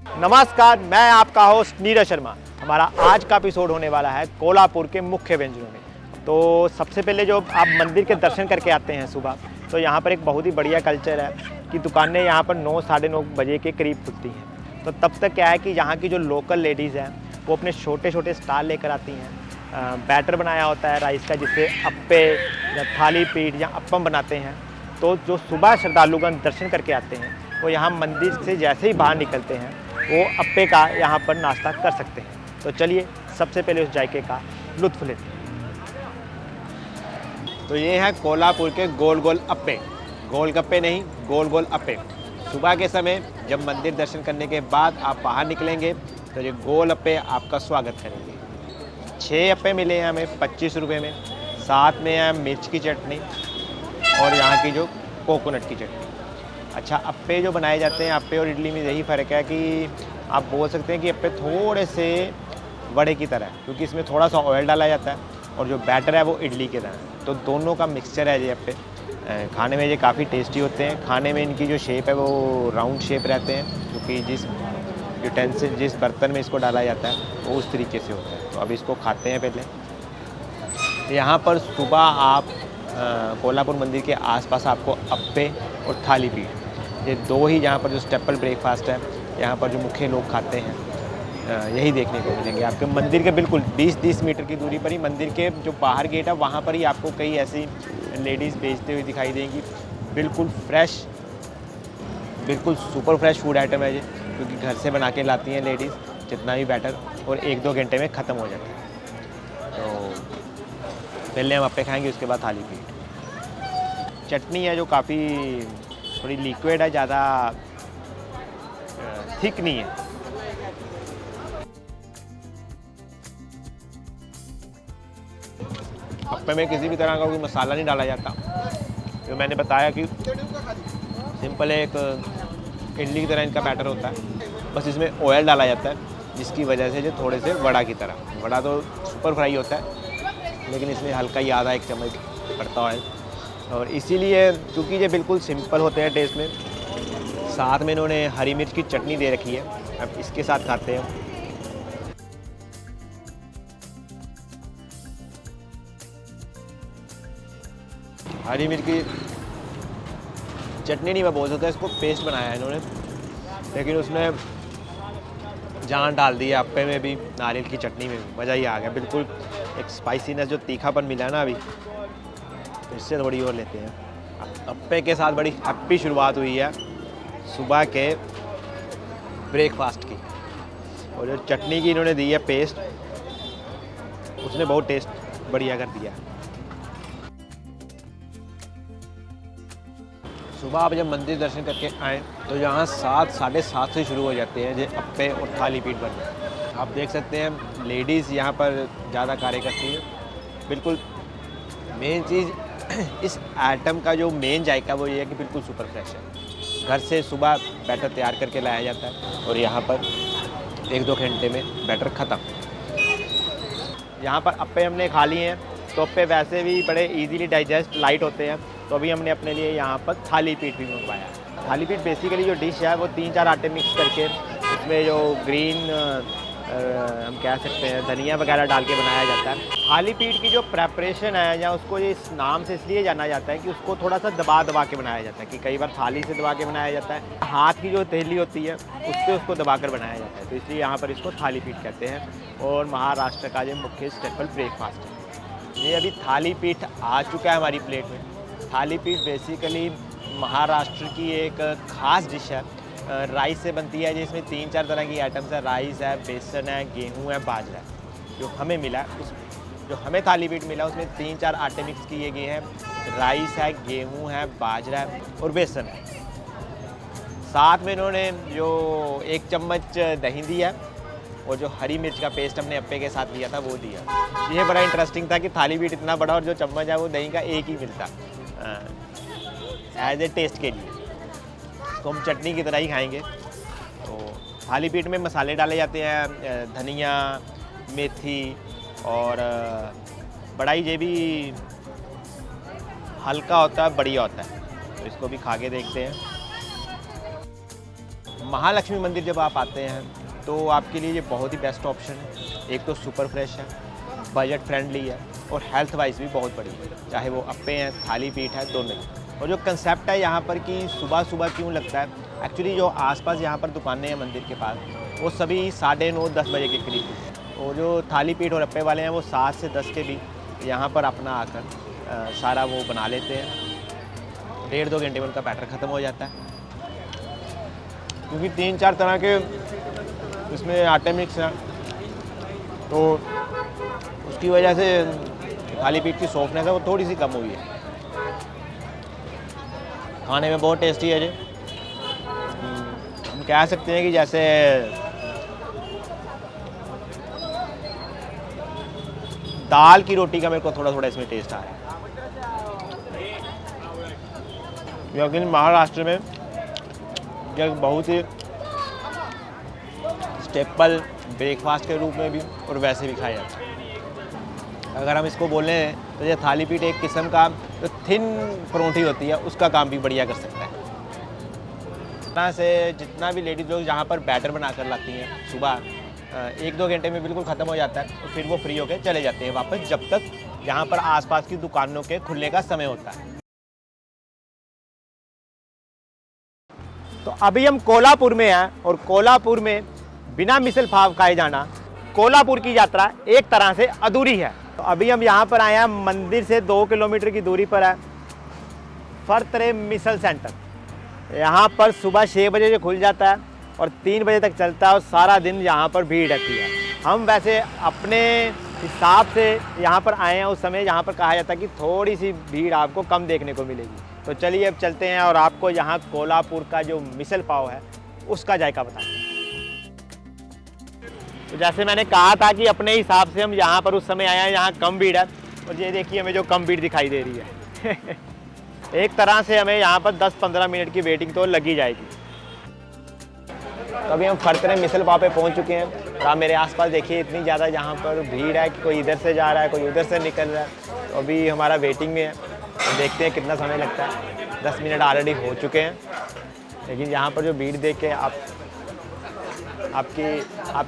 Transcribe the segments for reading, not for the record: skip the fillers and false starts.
नमस्कार, मैं आपका होस्ट नीरज शर्मा। हमारा आज का एपिसोड होने वाला है कोल्हापुर के मुख्य व्यंजनों में। तो सबसे पहले जो आप मंदिर के दर्शन करके आते हैं सुबह, तो यहाँ पर एक बहुत ही बढ़िया कल्चर है कि दुकानें यहाँ पर 9 साढ़े 9 बजे के करीब खुलती हैं। तो तब तक क्या है कि यहाँ की जो लोकल लेडीज़ हैं वो अपने छोटे छोटे स्टॉल लेकर आती हैं। बैटर बनाया होता है राइस का, जिससे अप्पे या थाली पीठ या अप्पम बनाते हैं। तो जो सुबह श्रद्धालुगण दर्शन करके आते हैं वो यहाँ मंदिर से जैसे ही बाहर निकलते हैं वो अप्पे का यहाँ पर नाश्ता कर सकते हैं। तो चलिए सबसे पहले उस जायके का लुत्फ़ लेते हैं। तो ये है कोल्हापुर के गोल गोल अप्पे, गोल गप्पे नहीं, गोल गोल अप्पे। सुबह के समय जब मंदिर दर्शन करने के बाद आप बाहर निकलेंगे तो ये गोल अप्पे आपका स्वागत करेंगे। 6 अप्पे मिले हैं हमें 25 रुपये में। साथ में है मिर्च की चटनी और यहाँ की जो कोकोनट की चटनी। अच्छा, अप्पे जो बनाए जाते हैं, अप्पे और इडली में यही फ़र्क है कि आप बोल सकते हैं कि अप्पे थोड़े से वड़े की तरह है, क्योंकि इसमें थोड़ा सा ऑयल डाला जाता है और जो बैटर है वो इडली की तरह है। तो दोनों का मिक्सचर है ये अप्पे। खाने में ये काफ़ी टेस्टी होते हैं। खाने में इनकी जो शेप है वो राउंड शेप रहते हैं, क्योंकि जिस यूटेंसिल जिस बर्तन में इसको डाला जाता है वो उस तरीके से होता है। तो अब इसको खाते हैं पहले। यहाँ पर सुबह आप कोल्हापुर मंदिर के आसपास आपको अप्पे और थाली पीठ, ये 2 ही यहाँ पर जो स्टेपल ब्रेकफास्ट है, यहाँ पर जो मुख्य लोग खाते हैं, यही देखने को मिलेंगे। आपके मंदिर के बिल्कुल 20-30 मीटर की दूरी पर ही, मंदिर के जो बाहर गेट है वहाँ पर ही आपको कई ऐसी लेडीज़ बेचते हुए दिखाई देंगी। बिल्कुल फ्रेश, बिल्कुल सुपर फ्रेश फूड आइटम है ये, क्योंकि घर से बना के लाती हैं लेडीज़ जितना भी बैटर, और 1-2 घंटे में ख़त्म हो जाता है। तो पहले हम अप्पे खाएंगे, उसके बाद थाली पीठ। चटनी है जो काफ़ी थोड़ी लिक्विड है, ज़्यादा थिक नहीं है। अप्पे में किसी भी तरह का कोई मसाला नहीं डाला जाता। जो मैंने बताया कि सिंपल एक इडली की तरह इनका बैटर होता है, बस इसमें ऑयल डाला जाता है, जिसकी वजह से जो थोड़े से वड़ा की तरह, वड़ा तो सुपर फ्राई होता है लेकिन इसमें हल्का ही आधा 1 चम्मच पड़ता ऑयल। और इसीलिए क्योंकि ये बिल्कुल सिंपल होते हैं टेस्ट में, साथ में इन्होंने हरी मिर्च की चटनी दे रखी है। अब इसके साथ खाते हैं। हरी मिर्च की चटनी नहीं मैं बोल सकता, इसको पेस्ट बनाया है इन्होंने, लेकिन उसमें जान डाल दी है अप्पे में भी, नारियल की चटनी में भी। मज़ा ही आ गया। बिल्कुल एक स्पाइसीनेस, जो तीखापन मिला ना अभी, तो इससे थोड़ी और लेते हैं। अप्पे के साथ बड़ी हैप्पी शुरुआत हुई है सुबह के ब्रेकफास्ट की, और जो चटनी की इन्होंने दी है पेस्ट, उसने बहुत टेस्ट बढ़िया कर दिया। सुबह आप जब मंदिर दर्शन करके आएँ तो यहाँ 7 साढ़े 7 से शुरू हो जाते हैं जो अप्पे और थाली पीठ बनना। आप देख सकते हैं लेडीज़ यहाँ पर ज़्यादा कार्य करती हैं। बिल्कुल मेन चीज़ इस आइटम का जो मेन जायका वो ये है कि बिल्कुल सुपर फ्रेश है। घर से सुबह बैटर तैयार करके लाया जाता है और यहाँ पर 1-2 घंटे में बैटर ख़त्म। यहाँ पर अप्पे हमने खा लिए हैं, तो अप्पे वैसे भी बड़े इजीली डाइजेस्ट लाइट होते हैं। तो अभी हमने अपने लिए यहाँ पर थाली पीठ भी मंगवाया। थाली पीठ बेसिकली जो डिश है वो 3-4 आटे मिक्स करके उसमें जो ग्रीन हम कह सकते हैं धनिया वगैरह डाल के बनाया जाता है। थाली पीठ की जो प्रेपरेशन है, या उसको इस नाम से इसलिए जाना जाता है कि उसको थोड़ा सा दबा के बनाया जाता है, कि कई बार थाली से दबा के बनाया जाता है, हाथ की जो हथेली होती है उस पर उसको दबा कर बनाया जाता है, तो इसलिए यहाँ पर इसको थाली पीठ कहते हैं। और महाराष्ट्र का जो मुख्य स्टेपल ब्रेकफास्ट है। ये अभी थाली पीठ आ चुका है हमारी प्लेट में। थाली पीठ बेसिकली महाराष्ट्र की एक ख़ास डिश है, राइस से बनती है, जिसमें 3-4 तरह की आइटम्स है। राइस है, बेसन है, गेहूं है, बाजरा है। जो हमें मिला उस जो हमें थाली पीठ मिला उसमें 3-4 आटे मिक्स किए गए हैं। राइस है, गेहूं है, बाजरा है और बेसन है। साथ में इन्होंने जो 1 चम्मच दही दिया और जो हरी मिर्च का पेस्ट हमने अप्पे के साथ दिया था वो दिया। ये बड़ा इंटरेस्टिंग था कि थाली पीठ इतना बड़ा और जो चम्मच है वो दही का एक ही मिलता एज ए टेस्ट के लिए। तो हम चटनी की तरह ही खाएंगे। तो थाली पीठ में मसाले डाले जाते हैं, धनिया, मेथी, और बड़ा ही ये भी हल्का होता है, बढ़िया होता है। तो इसको भी खा के देखते हैं। महालक्ष्मी मंदिर जब आप आते हैं तो आपके लिए ये बहुत ही बेस्ट ऑप्शन है। एक तो सुपर फ्रेश है, बजट फ्रेंडली है और हेल्थ वाइज भी बहुत बढ़िया है, चाहे वो अप्पे हैं, थाली पीठ है, दोनों। और जो कंसेप्ट है यहाँ पर कि सुबह सुबह क्यों लगता है, एक्चुअली जो आसपास यहाँ पर दुकानें हैं मंदिर के पास, वो सभी 9:30-10 बजे के करीब। और जो थाली पीठ और अप्पे वाले हैं वो 7 से 10 के बीच यहाँ पर अपना आकर सारा वो बना लेते हैं। 1.5-2 घंटे में उनका बैटर ख़त्म हो जाता है, क्योंकि 3-4 तरह के इसमें आटे मिक्स हैं, तो उसकी वजह से थाली पीठ की सॉफ्टनेस है वो थोड़ी सी कम हुई है। खाने में बहुत टेस्टी है जी। हम कह सकते हैं कि जैसे दाल की रोटी का मेरे को थोड़ा थोड़ा इसमें टेस्ट आ रहा है, क्योंकि महाराष्ट्र में यह बहुत ही स्टेपल ब्रेकफास्ट के रूप में भी और वैसे भी खाया जाता है। अगर हम इसको बोलें तो ये थाली पीठ एक किस्म का जो थिन परोंठी होती है उसका काम भी बढ़िया कर सकता है। तरह से जितना भी लेडीज़ लोग यहाँ पर बैटर बना कर लाती हैं सुबह 1-2 घंटे में बिल्कुल ख़त्म हो जाता है, और फिर वो फ्री होकर चले जाते हैं वापस, जब तक यहाँ पर आसपास की दुकानों के खुलने का समय होता है। तो अभी हम कोल्हापुर में हैं और कोल्हापुर में बिना मिसल पाव खाए जाना कोल्हापुर की यात्रा एक तरह से अधूरी है। तो अभी हम यहाँ पर आए हैं, मंदिर से 2 किलोमीटर की दूरी पर है फरतरे मिसल सेंटर। यहाँ पर सुबह 6 बजे से खुल जाता है और 3 बजे तक चलता है और सारा दिन यहाँ पर भीड़ रहती है। हम वैसे अपने हिसाब से यहाँ पर आए हैं, उस समय यहाँ पर कहा जाता है कि थोड़ी सी भीड़ आपको कम देखने को मिलेगी। तो चलिए अब चलते हैं और आपको यहाँ कोल्हापुर का जो मिसल पाव है उसका जायका बताते हैं। तो जैसे मैंने कहा था कि अपने हिसाब से हम यहाँ पर उस समय आए हैं, यहाँ कम भीड़ है, और ये देखिए हमें जो कम भीड़ दिखाई दे रही है एक तरह से हमें यहाँ पर 10-15 मिनट की वेटिंग तो लगी जाएगी। तो अभी हम फरतरे मिसल पाव पे पहुँच चुके हैं और आप मेरे आसपास देखिए इतनी ज़्यादा यहाँ पर भीड़ है कि कोई इधर से जा रहा है, कोई उधर से निकल रहा है। तो अभी हमारा वेटिंग में है, तो देखते हैं कितना समय लगता है। 10 मिनट ऑलरेडी हो चुके हैं, लेकिन यहाँ पर जो भीड़ देख के आप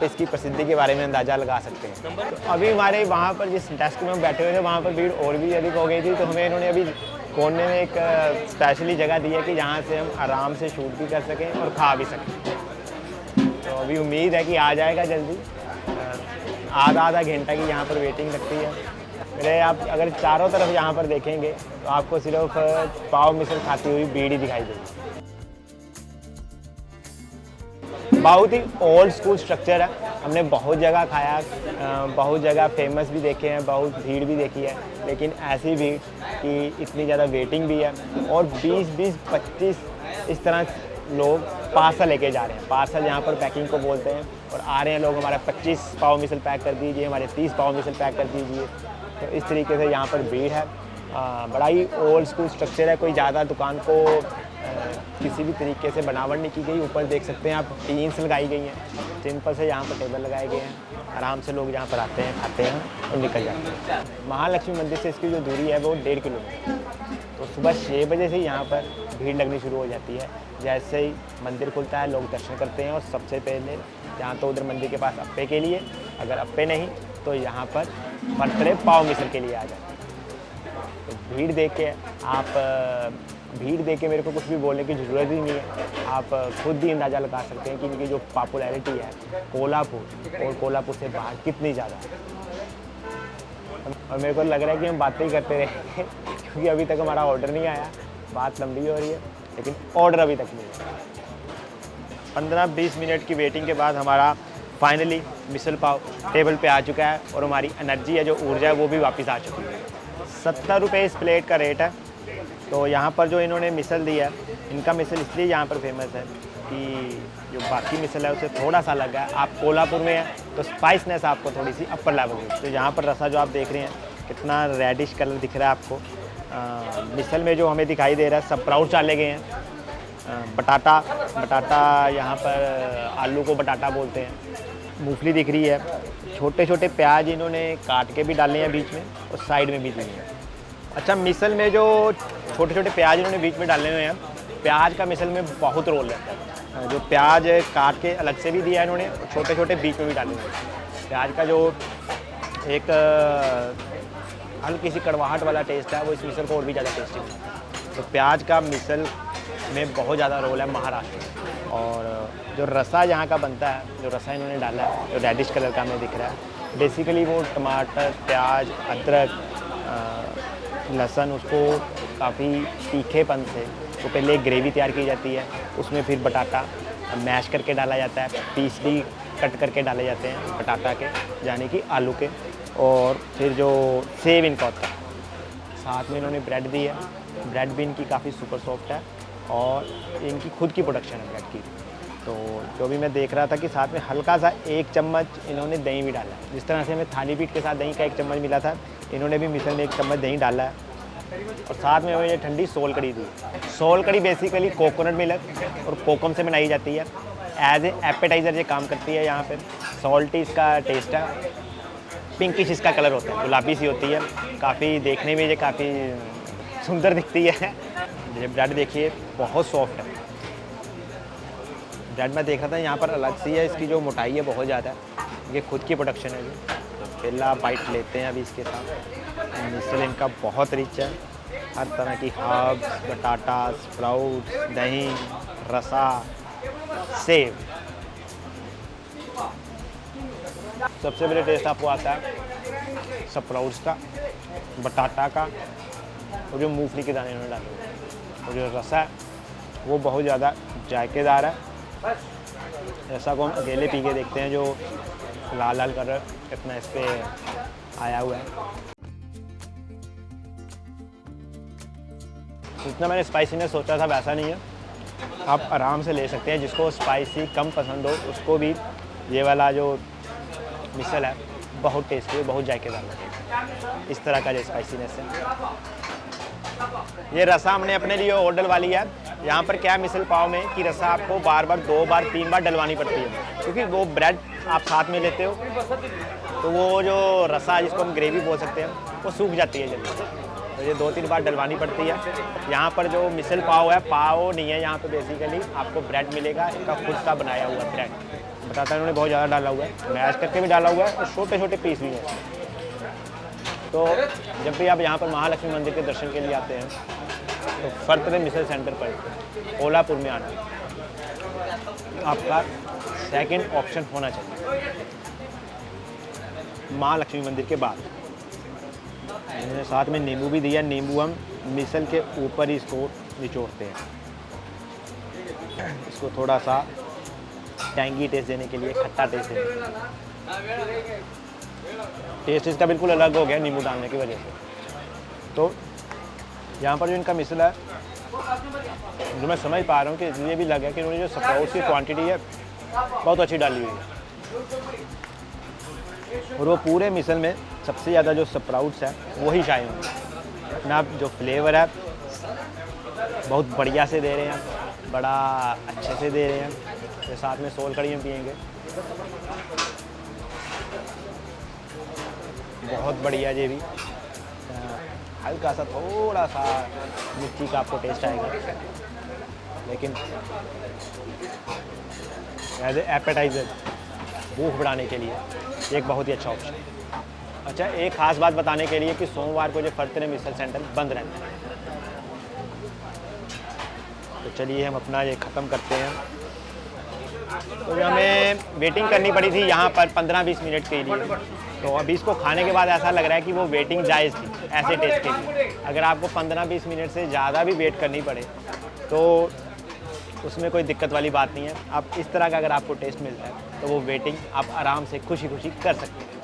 इसकी प्रसिद्धि के बारे में अंदाज़ा लगा सकते हैं। तो अभी हमारे वहाँ पर जिस डेस्क में हम बैठे हुए थे वहाँ पर भीड़ और भी अधिक हो गई थी, तो हमें इन्होंने अभी कोने में एक स्पेशली जगह दी है कि जहाँ से हम आराम से शूट भी कर सकें और खा भी सकें। तो अभी उम्मीद है कि आ जाएगा जल्दी। आधा घंटा की यहाँ पर वेटिंग लगती है। मेरे आप अगर चारों तरफ यहाँ पर देखेंगे तो आपको सिर्फ पाव मिसल खाती हुई भीड़ ही दिखाई देगी। बहुत ही ओल्ड स्कूल स्ट्रक्चर है, हमने बहुत जगह खाया, बहुत जगह फेमस भी देखे हैं, बहुत भीड़ भी देखी है, लेकिन ऐसी भीड़ कि इतनी ज़्यादा वेटिंग भी है। और 20-25 इस तरह लोग पार्सल लेके जा रहे हैं। पार्सल यहाँ पर पैकिंग को बोलते हैं, और आ रहे हैं लोग, हमारा 25 पाव मिसल पैक कर दीजिए, हमारे 30 पाव मिसल पैक कर दीजिए। तो इस तरीके से यहाँ पर भीड़ है। बड़ा ही ओल्ड स्कूल स्ट्रक्चर है, कोई ज़्यादा दुकान को किसी भी तरीके से बनावट नहीं की गई। ऊपर देख सकते हैं आप टीन्स लगाई गई हैं, सिंपल से यहाँ पर टेबल लगाए गए हैं, आराम से लोग यहाँ पर आते हैं, खाते हैं और निकल जाते हैं। महालक्ष्मी मंदिर से इसकी जो दूरी है वो 1.5 किलोमीटर। तो सुबह 6 बजे से यहाँ पर भीड़ लगनी शुरू हो जाती है। जैसे ही मंदिर खुलता है लोग दर्शन करते हैं, और सबसे पहले यहाँ तो उधर मंदिर के पास अप्पे के लिए, अगर अप्पे नहीं तो यहाँ पर फरतरे पाव मिसल के लिए आ जाते हैं। तो भीड़ देख के मेरे को कुछ भी बोलने की ज़रूरत ही नहीं है, आप खुद ही अंदाज़ा लगा सकते हैं कि इनकी जो पॉपुलैरिटी है कोल्हापुर और कोल्हापुर से बाहर कितनी ज़्यादा है। और मेरे को लग रहा है कि हम बातें ही करते रहेंगे क्योंकि अभी तक हमारा ऑर्डर नहीं आया। बात लंबी हो रही है लेकिन ऑर्डर अभी तक नहीं आया। 15-20 मिनट की वेटिंग के बाद हमारा फाइनली मिसल पाव टेबल पे आ चुका है, और हमारी एनर्जी है, जो ऊर्जा है, वो भी वापस आ चुकी है। 70 रुपये इस प्लेट का रेट है। तो यहाँ पर जो इन्होंने मिसल दिया है, इनका मिसल इसलिए यहाँ पर फेमस है कि जो बाकी मिसल है उससे थोड़ा सा अलग है। आप कोल्हापुर में हैं तो स्पाइसनेस आपको थोड़ी सी अपर लेवल की। तो यहाँ पर रसा जो आप देख रहे हैं कितना रेडिश कलर दिख रहा है आपको। मिसल में जो हमें दिखाई दे रहा है सब स्प्राउट डाले गए हैं। बटाटा यहाँ पर आलू को बटाटा बोलते हैं। मूंगफली दिख रही है, छोटे छोटे प्याज इन्होंने काट के भी डाले हैं बीच में, और साइड में भी दिए हैं। अच्छा, मिसल में जो छोटे छोटे प्याज इन्होंने बीच में डाले हुए हैं, प्याज का मिसल में बहुत रोल रहता है। जो प्याज काट के अलग से भी दिया है इन्होंने, छोटे छोटे बीच में भी डाले हुए हैं। प्याज का जो एक हल्की सी कड़वाहट वाला टेस्ट है वो इस मिसल को और भी ज़्यादा टेस्टी बनाता है। तो प्याज का मिसल में बहुत ज़्यादा रोल है महाराष्ट्र में। और जो रसा यहाँ का बनता है, जो रसा इन्होंने डाला है जो रेडिश कलर का हमें दिख रहा है, बेसिकली वो टमाटर, प्याज, अदरक, लहसुन, उसको काफ़ी तीखेपन से तो पहले एक ग्रेवी तैयार की जाती है, उसमें फिर बटाटा मैश करके डाला जाता है, पीस भी कट करके डाले जाते हैं बटाटा के, यानी कि आलू के, और फिर जो सेव इनका होता है, साथ में इन्होंने ब्रेड दी है। ब्रेड भी इनकी काफ़ी सुपर सॉफ्ट है और इनकी खुद की प्रोडक्शन है ब्रेड की। तो जो भी मैं देख रहा था कि साथ में हल्का सा 1 चम्मच इन्होंने दही भी डाला है। जिस तरह से हमें थाली पीठ के साथ दही का 1 चम्मच मिला था, इन्होंने भी मिसल में 1 चम्मच दही डाला है। और साथ में ये ठंडी सोल कड़ी दी। सोल कड़ी बेसिकली कोकोनट मिल्क और कोकम से बनाई जाती है। एज ए एपेटाइज़र ये काम करती है। यहाँ पर सॉल्टी इसका टेस्ट है, पिंकिश इसका कलर होता है, गुलाबी सी होती है, काफ़ी देखने में ये काफ़ी सुंदर दिखती है। ये ब्रेड देखिए बहुत सॉफ्ट है। ब्रेड मैं देख रहा था यहाँ पर अलग सी है, इसकी जो मोटाई है बहुत ज़्यादा है, ये खुद की प्रोडक्शन है। ये पहला बाइट लेते हैं अभी इसके साथ। मिसल इनका बहुत रिच है, हर तरह की हर्ब्स, बटाटा, स्प्राउट्स, दही, रसा, सेव। सबसे पहले टेस्ट आपको आता है स्प्राउट्स का, बटाटा का, और जो मूंगफली के दाने इन्होंने डाले हुए, और जो रसा है वो बहुत ज़्यादा जायकेदार है। रसा को हम अकेले पी के देखते हैं, जो लाल लाल कलर इतना इस पर आया हुआ है। जितना मैंने स्पाइसीनेस सोचा था वैसा नहीं है, आप आराम से ले सकते हैं। जिसको स्पाइसी कम पसंद हो उसको भी ये वाला जो मिसल है बहुत टेस्टी है, बहुत जायकेदार है। इस तरह का जो स्पाइसीनेस है। ये रसा हमने अपने लिए और डलवा लिया है। यहाँ पर क्या है मिसल पाव में कि रसा आपको बार बार 2 बार 3 बार डलवानी पड़ती है, क्योंकि वो ब्रेड आप साथ में लेते हो तो वो जो रसा जिसको हम ग्रेवी बोल सकते हैं वो सूख जाती है जल्दी, तो ये 2-3 बार डलवानी पड़ती है। यहाँ पर जो मिसल पाव है, पाव नहीं है यहाँ पे, बेसिकली आपको ब्रेड मिलेगा, इनका खुद का बनाया हुआ ब्रेड। बताता है उन्होंने बहुत ज़्यादा डाला हुआ है, मैश करके भी डाला हुआ है और छोटे छोटे पीस भी हैं। तो जब भी आप यहाँ पर महालक्ष्मी मंदिर के दर्शन के लिए आते हैं तो फर्तरे मिसल सेंटर पर कोल्हापुर में आना आपका सेकंड ऑप्शन होना चाहिए महालक्ष्मी मंदिर के बाद। इन्होंने साथ में नींबू भी दिया। नींबू हम मिसल के ऊपर ही इसको निचोड़ते हैं, इसको थोड़ा सा टैंगी टेस्ट देने के लिए, खट्टा टेस्ट देने के लिए। टेस्ट इसका बिल्कुल अलग हो गया नींबू डालने की वजह से। तो यहाँ पर जो इनका मिसल है, जो मैं समझ पा रहा हूँ कि इसलिए भी लगा कि उन्होंने जो स्प्राउट्स की क्वांटिटी है बहुत अच्छी डाली हुई है, और वो पूरे मिसल में सबसे ज़्यादा जो स्प्राउट्स है वही शाये होंगे। अपना जो फ्लेवर है बहुत बढ़िया से दे रहे हैं, बड़ा अच्छे से दे रहे हैं। तो साथ में सोल कड़ी में पियेंगे, बहुत बढ़िया। ये भी हल्का सा थोड़ा सा मिर्ची का आपको टेस्ट आएगा, लेकिन एज ए एपेटाइज़र भूख बढ़ाने के लिए एक बहुत ही अच्छा ऑप्शन है। अच्छा, एक ख़ास बात बताने के लिए कि सोमवार को जो फर्तरे मिसल सेंटर बंद रहता है। तो चलिए हम अपना ये ख़त्म करते हैं। तो हमें वेटिंग करनी पड़ी थी यहाँ पर 15-20 मिनट के लिए, तो अभी इसको खाने के बाद ऐसा लग रहा है कि वो वेटिंग जायज़ थी ऐसे टेस्ट के लिए। अगर आपको 15-20 मिनट से ज़्यादा भी वेट करनी पड़े तो उसमें कोई दिक्कत वाली बात नहीं है। आप इस तरह का अगर आपको टेस्ट मिलता है तो वो वेटिंग आप आराम से खुशी खुशी कर सकते हैं।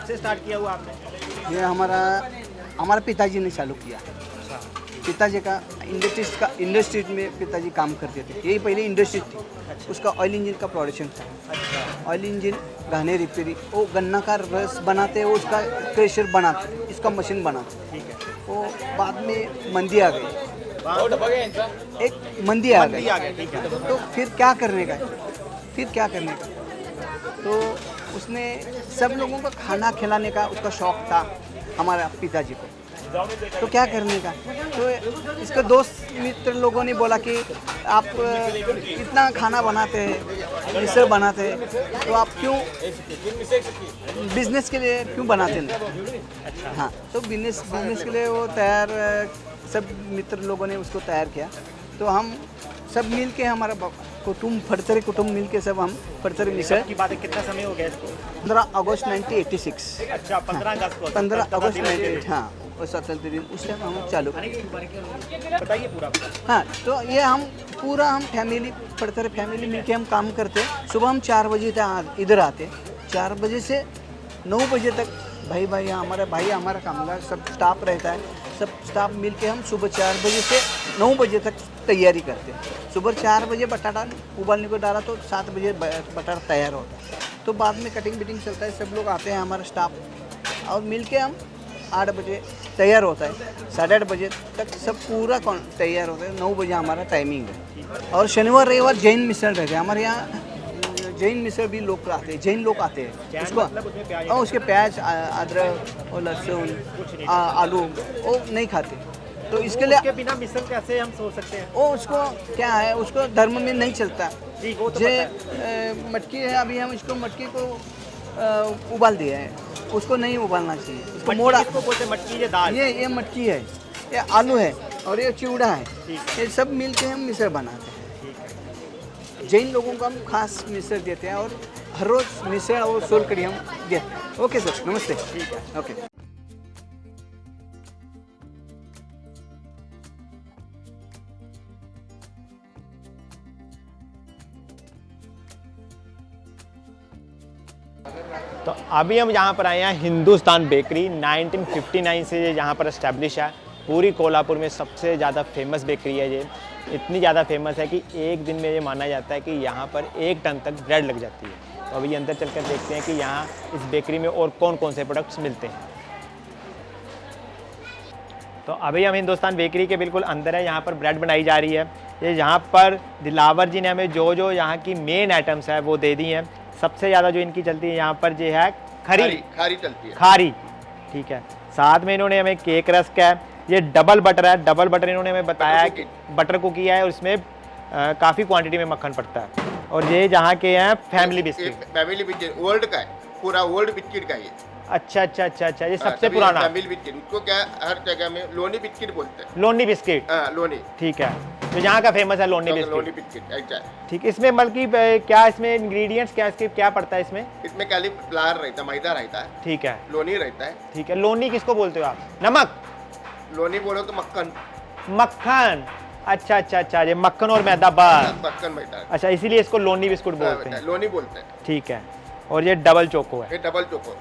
से स्टार्ट किया हुआ आपने? ये हमारा पिताजी ने चालू किया। पिताजी का इंडस्ट्री में पिताजी काम करते थे। यही पहले इंडस्ट्री थी, उसका ऑयल इंजन का प्रोडक्शन था। ऑयल इंजन, गहने रिपेयरिंग, वो गन्ना का रस बनाते हैं, उसका प्रेशर बनाते, इसका मशीन बनाते। ठीक है। वो बाद में मंदी आ गई, एक मंदी आ गई। तो फिर क्या करने का तो उसने सब लोगों को खाना खिलाने का उसका शौक़ था हमारा पिताजी को। तो क्या करने का। तो इसके दोस्त मित्र लोगों ने बोला कि आप इतना खाना बनाते हैं, मिसळ बनाते हैं, तो आप क्यों बिजनेस के लिए क्यों बनाते नहीं। हाँ, तो बिजनेस के लिए वो तैयार, सब मित्र लोगों ने उसको तैयार किया। तो हम सब मिल के, हमारा कुटुंब, फड़चरे कुटुंब मिल के सब हम फड़चरे मिसळ की बात है, कितना समय हो गया इसको? 15 अगस्त 1986। अच्छा, 15 अगस्त को। 15 अगस्त 1986, हाँ, और स्वतंत्र दिन उस टाइम हम चालू। बताइए पूरा। हाँ, तो ये हम फैमिली, फड़चरे फैमिली मिल के हम काम करते। सुबह हम 4 बजे तक इधर आते, 4 बजे से 9 बजे तक भाई हमारा कामगार सब स्टाफ रहता है, सब स्टाफ मिल के हम सुबह 4 बजे से 9 बजे तक तैयारी करते हैं। सुबह 4 बजे बटाटा उबालने को डाला तो 7 बजे बटाटा तैयार होता है। तो बाद में कटिंग बिटिंग चलता है, सब लोग आते हैं हमारा स्टाफ, और मिल के हम 8 बजे तैयार होता है, 8:30 बजे तक सब पूरा तैयार होता है। 9 बजे हमारा टाइमिंग है। और शनिवार रविवार जैन मिसळ रहते हैं हमारे यहाँ। जैन मिसळ भी लोग आते हैं, जैन लोग आते हैं उसको, और उसके प्याज, अदरक और लहसुन, आलू वो नहीं खाते। तो इसके लिए उसके बिना मिसल कैसे हम सोच सकते हैं? वो उसको क्या है, उसको धर्म में नहीं चलता। जी, वो तो जे मटकी है, अभी हम इसको मटकी को उबाल दिया है, उसको नहीं उबालना चाहिए। उसको मोड़ा, किसको बोलते हैं? मटकी या दाल? ये मटकी है, ये आलू है और ये चिवड़ा है, ये सब मिल के हम मिसळ बनाते हैं। जैन लोगों को हम खास मिसळ देते हैं, और हर रोज़ मिसळ और सोलकढ़ी हम देते हैं। ओके सर, नमस्ते। ठीक है। ओके। तो अभी हम यहाँ पर आए हैं हिंदुस्तान बेकरी। 1959 से ये यहाँ पर इस्टेब्लिश है। पूरी कोल्हापुर में सबसे ज़्यादा फेमस बेकरी है ये। इतनी ज़्यादा फेमस है कि एक दिन में ये माना जाता है कि यहाँ पर 1 टन तक ब्रेड लग जाती है। तो अभी अंदर चलकर देखते हैं कि यहाँ इस बेकरी में और कौन कौन से प्रोडक्ट्स मिलते हैं। तो अभी हम हिंदुस्तान बेकरी के बिल्कुल अंदर है। यहाँ पर ब्रेड बनाई जा रही है। ये यहाँ पर दिलावर जी ने हमें जो यहाँ की मेन आइटम्स है वो दे दी हैं। सबसे ज़्यादा जो इनकी चलती है यहाँ पर जो है खारी चलती है, खारी, ठीक है। साथ में इन्होंने हमें केक रस्क है, ये डबल बटर है। डबल बटर इन्होंने हमें बताया है कि बटर को किया है और इसमें काफ़ी क्वांटिटी में मक्खन पड़ता है। और ये जहाँ के हैं family biscuit. Family biscuit world का है, पूरा वर्ल्ड बिस्किट का ये। अच्छा, ये सबसे पुराना फैमिली बिस्किट। उसको क्या हर जगह में लोनी बिस्किट बोलते हैं। लोनी बिस्किट, लोनी, ठीक है। तो यहाँ का फेमस है लोनी लोनी बिस्किट। बिस्किट ऐसा है। ठीक, इसमें बल्कि क्या इसमें इंग्रेडिएंट्स क्या, इसके क्या पड़ता है इसमें? इसमें खाली फ्लावर रहता है, मैदा रहता है, ठीक है। लोनी रहता है। ठीक है, लोनी किसको बोलते हो आप? नमक? लोनी बोलो तो मक्खन। मक्खन, अच्छा, ये मक्खन और मैदा बस। मक्खन मैदा। अच्छा, इसीलिए इसको लोनी बिस्कुट बोलते हैं। लोनी बोलते हैं। ठीक है। और ये डबल चोको है। ये डबल चोको।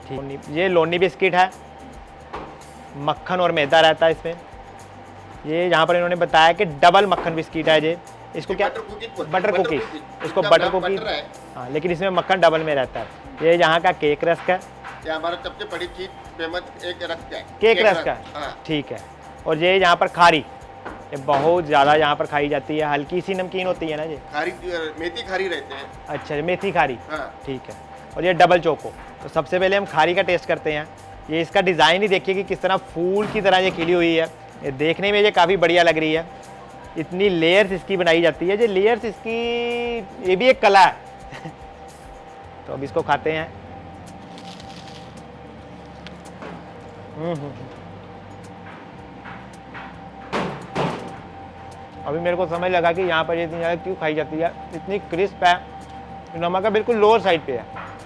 ठीक, ये लोनी बिस्किट है, मक्खन और मैदा रहता है इसमें। ये यहाँ पर इन्होंने बताया कि डबल मक्खन बिस्किट है ये। इसको क्या? Butter cookie. इसको बटर कुकी, हाँ, लेकिन इसमें मक्खन डबल में रहता है। ये यहाँ का केक रस्क है। ये हमारा सबसे बड़ी चीज फेमस एक रस्क है, केक रस्क है, ठीक है। और ये यहाँ पर खारी, ये बहुत ज़्यादा यहाँ पर खाई जाती है। हल्की सी नमकीन होती है ना ये? खारी, मेथी खारी रहते हैं। अच्छा, मेथी खारी, हाँ। ठीक है। और ये डबल चोको। तो सबसे पहले हम खारी का टेस्ट करते हैं। ये इसका डिज़ाइन ही देखिए कि किस तरह फूल की तरह ये खिली हुई है। ये देखने में ये काफ़ी बढ़िया लग रही है। इतनी लेयर्स इसकी बनाई जाती है। ये लेयर्स इसकी, ये भी एक कला है। तो अब इसको खाते हैं। अभी मेरे को समझ लगा कि यहाँ पर ये इतनी ज़्यादा क्यों खाई जाती है। इतनी क्रिस्प है, नमक का बिल्कुल लोअर साइड पे है,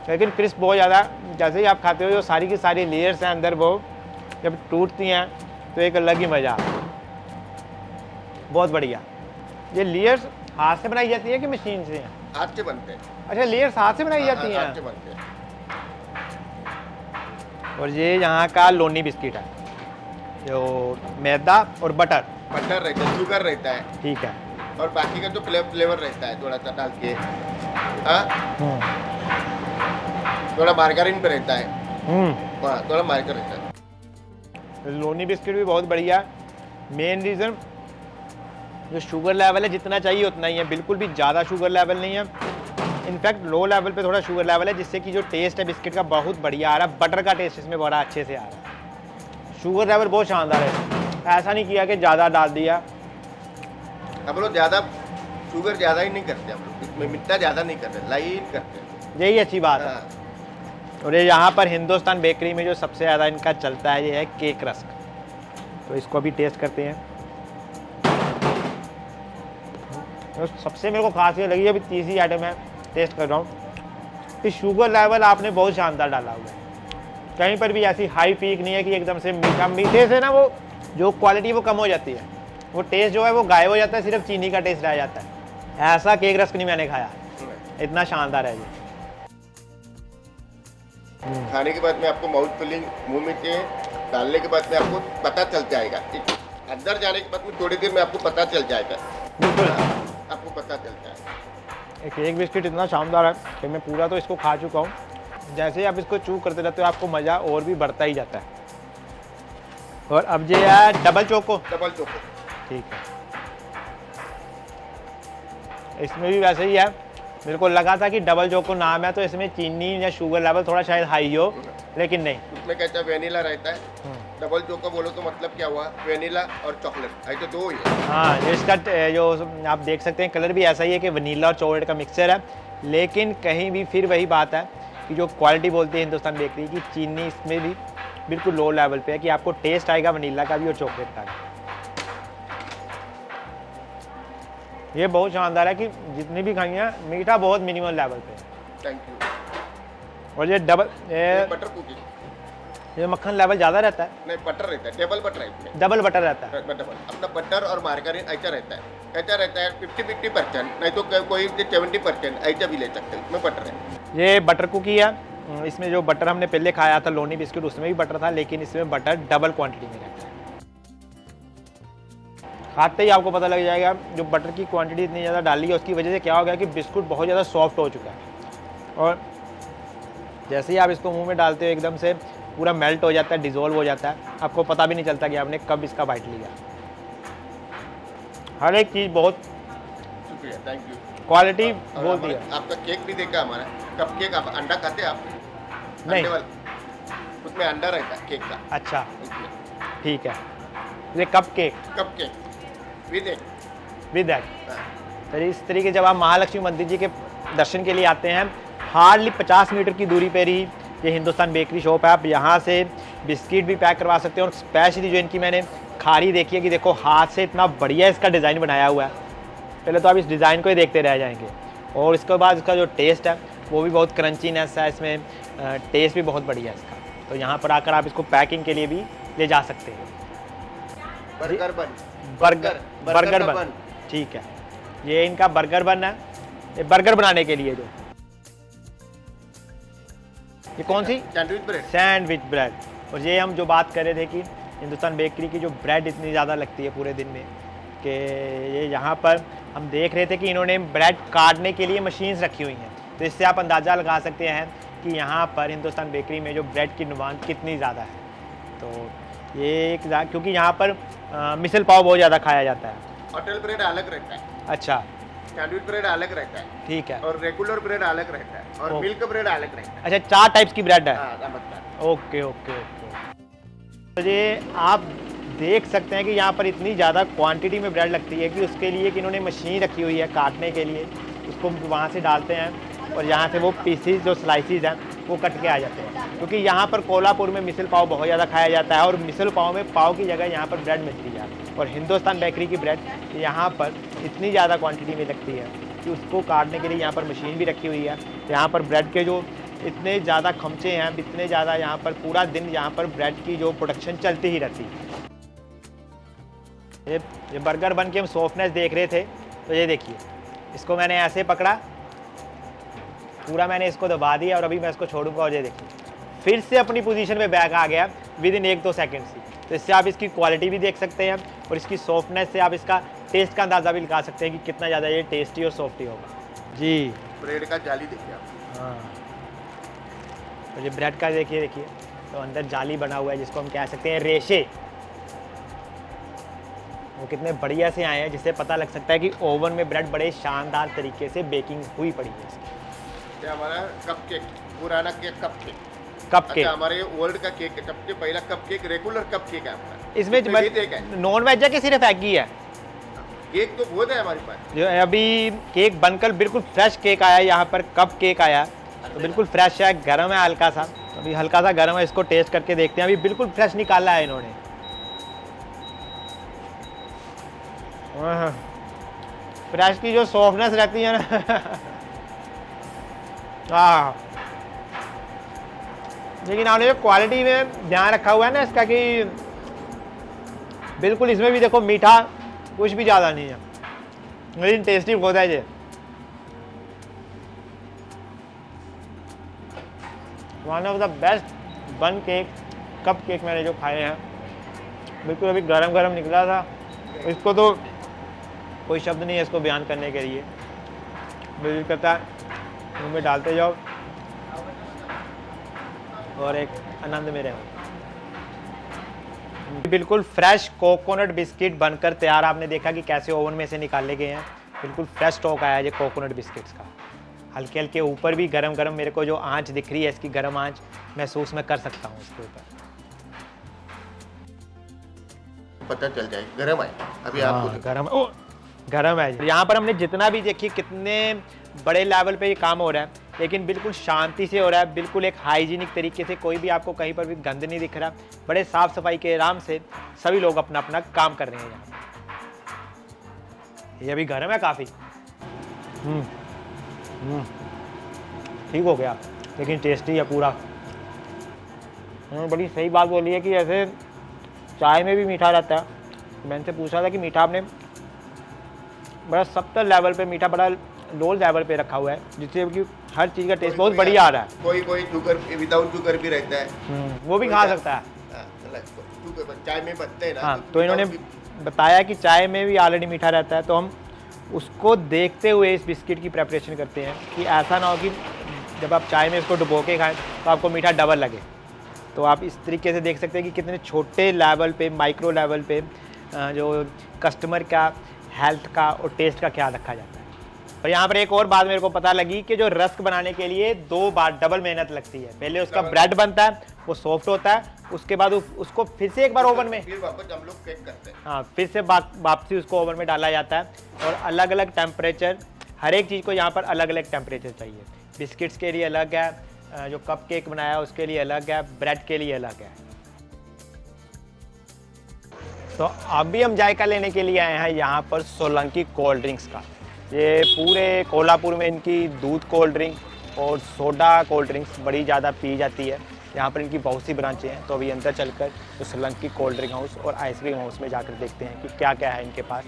लेकिन क्रिस्प बहुत ज़्यादा। जैसे ही आप खाते हो, जो सारी की सारी लेयर्स हैं अंदर, वो जब टूटती हैं तो एक अलग ही मज़ा। बहुत बढ़िया। ये लेयर्स हाथ से बनाई जाती है कि मशीन से हैं? हाथ से बनते हैं। अच्छा, लेयर्स हाथ से बनाई जाती हैं। हाथ से बनते हैं। और ये यहाँ का लोनी बिस्किट है, जो मैदा और बटर रहता है, शुगर रहता है, ठीक है। और बाकी का जो फ्लेवर रहता है थोड़ा सा डाल के, थोड़ा मार्गारीन पे रहता है, थोड़ा मार्गर रहता है। लोनी बिस्किट भी बहुत बढ़िया। मेन रीज़न जो शुगर लेवल है, जितना चाहिए उतना ही है, बिल्कुल भी ज़्यादा शुगर लेवल नहीं है। इनफैक्ट लो लेवल पे थोड़ा शुगर लेवल है, जिससे कि जो टेस्ट है बिस्किट का बहुत बढ़िया आ रहा है। बटर का टेस्ट इसमें बड़ा अच्छे से आ रहा है। शुगर लेवल बहुत शानदार है, ऐसा नहीं किया कि ज़्यादा डाल दिया। हम लोग ज़्यादा शुगर ज़्यादा ही नहीं करते, हम लोग इसमें मीठा ज़्यादा नहीं करते, लाइट करते हैं। यही अच्छी बात है। हाँ। और ये यहाँ पर हिंदुस्तान बेकरी में जो सबसे ज़्यादा इनका चलता है ये है केक रस्क। तो इसको अभी टेस्ट करते हैं। तो सबसे मेरे को खास ये लगी, अभी तीसरी आइटम है, टेस्ट कर रहा हूँ कि शुगर लेवल आपने बहुत शानदार डाला हुआ है। कहीं पर भी ऐसी हाई पीक नहीं है कि एकदम से मीठा, मीठे से ना वो जो क्वालिटी वो कम हो जाती है, वो टेस्ट जो है वो गायब हो जाता है, सिर्फ चीनी का टेस्ट रह जाता है। ऐसा केक रस्क नहीं मैंने खाया, इतना शानदार है ये। खाने के बाद में आपको माउथ फिलिंग मुंह में के डालने के बाद में आपको पता चल जाएगा, अंदर जाने के बाद में थोड़ी देर में आपको पता चल जाएगा, आपको पता चलता है। एक केक बिस्किट इतना शानदार है कि मैं पूरा तो इसको खा चुका हूँ। जैसे ही आप इसको चू करते रहते हो आपको मज़ा और भी बढ़ता ही जाता है। और अब ये है डबल चोको। डबल चोको, ठीक है, इसमें भी वैसे ही है। मेरे को लगा था कि डबल चोको नाम है तो इसमें चीनी या शुगर लेवल थोड़ा शायद हाई हो, लेकिन नहीं, उसमें कहता है वेनिला रहता है। डबल चोको बोलो तो मतलब क्या हुआ, वेनिला और चॉकलेट, ऐसे दो ही है। हाँ, इसका जो आप देख सकते हैं कलर भी ऐसा ही है कि वनीला और चॉकलेट का मिक्सचर है। लेकिन कहीं भी फिर वही बात है कि जो क्वालिटी बोलती है हिंदुस्तान बेकरी की, चीनी इसमें भी बिल्कुल लो लेवल पे है कि आपको टेस्ट आएगा वनीला का भी और चॉकलेट का भी। ये बहुत शानदार है कि जितनी भी खाई है मीठा बहुत मिनिमम लेवल पे है। Thank you. और ये डबल बटर कुकी, ये मक्खन लेवल ज़्यादा रहता है, नहीं बटर रहता है, टेबल बटर है इसमें, डबल बटर रहता है। डबल अपना बटर और मार्गारीन ऐसा रहता है, ऐसा रहता है 50-50%, नहीं तो कोई 70% ऐसा भी ले सकते हैं, इसमें बटर है। ये बटर कुकी है। इसमें जो बटर हमने पहले खाया था लोनी बिस्किट उसमें भी बटर था, लेकिन इसमें बटर डबल क्वांटिटी में रहता है। खाते ही आपको पता लग जाएगा जो बटर की क्वांटिटी इतनी ज़्यादा डाली है उसकी वजह से क्या हो गया कि बिस्कुट बहुत ज़्यादा सॉफ्ट हो चुका है। और जैसे ही आप इसको मुंह में डालते हो एकदम से पूरा मेल्ट हो जाता है, डिज़ोल्व हो जाता है, आपको पता भी नहीं चलता कि आपने कब इसका बाइट लिया। हर एक चीज़ बहुत शुक्रिया, थैंक यू। क्वालिटी और बोलती है। आपका केक भी देखा हमारा, कप केक। आप अंडा खाते हैं आप? नहीं। अंडे वाला, उसमें अंडा रहता है केक का, अच्छा, इसमें ठीक है। ये cup cake cup cake with egg. With that. तो इस तरीके जब आप महालक्ष्मी मंदिर जी के दर्शन के लिए आते हैं, हार्डली 50 मीटर की दूरी पर ही ये हिंदुस्तान बेकरी शॉप है। आप यहाँ से बिस्किट भी पैक करवा सकते हैं। और स्पेशली जो इनकी मैंने खारी देखी है कि देखो हाथ से इतना बढ़िया इसका डिज़ाइन बनाया हुआ है, पहले तो आप इस डिज़ाइन को ही देखते रह जाएंगे। और इसके बाद इसका जो टेस्ट है वो भी बहुत क्रंचीनेस है, इसमें टेस्ट भी बहुत बढ़िया है इसका। तो यहाँ पर आकर आप इसको पैकिंग के लिए भी ले जा सकते हैं। बर्गर बन, बर्गर बन, ठीक है। ये इनका बर्गर बन है, ये बर्गर बनाने के लिए जो ये कौन सी सैंडविच ब्रेड। Sandwich bread. और ये हम जो बात कर रहे थे कि हिंदुस्तान बेकरी की जो ब्रेड इतनी ज़्यादा लगती है पूरे दिन में कि ये यहाँ पर हम देख रहे थे कि इन्होंने ब्रेड काटने के लिए मशीन्स रखी हुई हैं। तो इससे आप अंदाज़ा लगा सकते हैं कि यहाँ पर हिंदुस्तान बेकरी में जो ब्रेड की डिमांड कितनी ज़्यादा है। तो ये एक क्योंकि यहाँ पर मिसल पाव बहुत ज़्यादा खाया जाता है। होटल ब्रेड अलग रहता है, अच्छा, सैंडविच ब्रेड अलग रहता है, ठीक है। और रेगुलर ब्रेड अलग रहता है, और ओके। मिल्क ब्रेड अलग रहता है। अच्छा, 4 टाइप्स की ब्रेड है। हाँ, नमस्कार। Okay okay okay. तो ये आप देख सकते हैं कि यहाँ पर इतनी ज़्यादा क्वांटिटी में ब्रेड लगती है कि उसके लिए कि इन्होंने मशीन रखी हुई है काटने के लिए, उसको वहाँ से डालते हैं और यहाँ से वो पीसीज जो स्लाइसिस हैं वो कट के आ जाते हैं। क्योंकि यहाँ पर कोल्हापुर में मिसल पाव बहुत ज़्यादा खाया जाता है और मिसल पाव में पाव की जगह यहाँ पर ब्रेड मिलती है। और हिंदुस्तान बेकरी की ब्रेड यहाँ पर इतनी ज़्यादा क्वांटिटी में लगती है कि उसको काटने के लिए यहाँ पर मशीन भी रखी हुई है। यहाँ पर ब्रेड के जो इतने ज़्यादा खमचे हैं, इतने ज़्यादा यहाँ पर पूरा दिन यहाँ पर ब्रेड की जो प्रोडक्शन चलती ही रहती है। ये बर्गर बन के हम सॉफ्टनेस देख रहे थे, तो ये देखिए इसको मैंने ऐसे पकड़ा, पूरा मैंने इसको दबा दिया और अभी मैं इसको छोड़ूंगा और ये देखिए फिर से अपनी पोजीशन में बैक आ गया विद इन 1-2 सेकेंड से। तो इससे आप इसकी क्वालिटी भी देख सकते हैं और इसकी सॉफ्टनेस से आप इसका टेस्ट का अंदाज़ा भी लगा सकते हैं कि कितना ज़्यादा ये टेस्टी और सॉफ्टी होगा जी। ब्रेड का जाली देखिए आप। हाँ, तो ये ब्रेड का देखिए तो अंदर जाली बना हुआ है जिसको हम कह सकते हैं रेशे। वो कितने बढ़िया से आए हैं जिससे पता लग सकता है कि ओवन में ब्रेड बड़े शानदार तरीके से बेकिंग हुई पड़ी है। ये हमारा कप केक, पुराना cake cup cake. Cup cake. अच्छा, हमारे वर्ल्ड का केक है, सबसे पहला cup cake, regular cup cake है आपका। इसमें तो ये देख है, नॉन वेज है कि सिर्फ एग ही है? केक तो बहुत है हमारे पास। जो है अभी केक बनकर बिल्कुल फ्रेश केक आया है, यहाँ पर कप केक आया तो बिल्कुल फ्रेश है, गर्म है हल्का सा। तो अभी हल्का सा गर्म है, इसको टेस्ट करके देखते हैं। अभी बिल्कुल फ्रेश निकाला है इन्होंने। फ्रेश की जो सॉफ्टनेस रहती है ना हाँ, लेकिन आपने जो क्वालिटी में ध्यान रखा हुआ है ना इसका, कि बिल्कुल इसमें भी देखो मीठा कुछ भी ज़्यादा नहीं है, लेकिन टेस्टी बहुत है ये। वन ऑफ द बेस्ट बन केक, कप केक मैंने जो खाए हैं, बिल्कुल अभी गरम गरम निकला था। इसको तो कोई शब्द नहीं है इसको बयान करने के लिए। बिल्कुल करता है मुँह में डालते जाओ और एक आनंद में रहो। बिल्कुल फ्रेश कोकोनट बिस्किट बनकर तैयार। आपने देखा कि कैसे ओवन में से निकाले गए हैं। बिल्कुल फ्रेश स्टॉक आया है ये कोकोनट बिस्किट्स का। हल्के हल्के ऊपर भी गरम गरम मेरे को जो आंच दिख रही है, इसकी गरम आंच महसूस मैं कर सकता हूँ इसके ऊपर। पता चल जाए गरम है अभी आपको। गरम, ओ गरम है। यहाँ पर हमने जितना भी देखिए कितने बड़े लेवल पे ये काम हो रहा है, लेकिन बिल्कुल शांति से हो रहा है, बिल्कुल एक हाइजीनिक तरीके से। कोई भी आपको कहीं पर भी गंद नहीं दिख रहा। बड़े साफ सफाई के आराम से सभी लोग अपना अपना काम कर रहे हैं यहाँ। ये अभी गर्म है काफ़ी। ठीक हो गया, लेकिन टेस्टी है पूरा। बड़ी सही बात बोली है कि ऐसे चाय में भी मीठा रहता है। मैंने इनसे पूछा था कि मीठा आपने बड़ा सब्टल लेवल पे, मीठा बड़ा लो लेवल पे रखा हुआ है, जिससे कि हर चीज़ का टेस्ट बहुत बढ़िया आ रहा है। कोई कोई शुगर विदाउट शुगर भी रहता है, वो भी खा सकता है। चाय में बनते हैं ना। हाँ, तो इन्होंने बताया कि चाय में भी ऑलरेडी मीठा रहता है, तो हम उसको देखते हुए इस बिस्किट की प्रेपरेशन करते हैं कि ऐसा ना हो कि जब आप चाय में इसको डुबो के खाएं तो आपको मीठा डबल लगे। तो आप इस तरीके से देख सकते हैं कि कितने छोटे लेवल पे, माइक्रो लेवल पे जो कस्टमर का हेल्थ का और टेस्ट का ख्याल रखा जाता है। और यहाँ पर एक और बात मेरे को पता लगी कि जो रस्क बनाने के लिए 2 बार डबल मेहनत लगती है। पहले उसका ब्रेड बनता है, वो सॉफ्ट होता है, उसके बाद उसको फिर से एक बार ओवन में, फिर वापस हम लोग केक करते हैं। हाँ, फिर से वापसी उसको ओवन में डाला जाता है। और अलग अलग टेम्परेचर, हर एक चीज़ को यहाँ पर अलग अलग टेम्परेचर चाहिए। बिस्किट्स के लिए अलग है, जो कप केक बनाया है उसके लिए अलग है, ब्रेड के लिए अलग है। तो अभी हम जायका लेने के लिए आए हैं यहाँ पर सोलंकी कोल्ड ड्रिंक्स का। ये पूरे कोल्हापुर में इनकी दूध कोल्ड ड्रिंक और सोडा कोल्ड ड्रिंक्स बड़ी ज़्यादा पी जाती है। यहाँ पर इनकी बहुत सी ब्रांचें हैं। तो अभी अंदर चलकर तो सोलंकी कोल्ड ड्रिंक हाउस और आइसक्रीम हाउस में जाकर देखते हैं कि क्या क्या है इनके पास।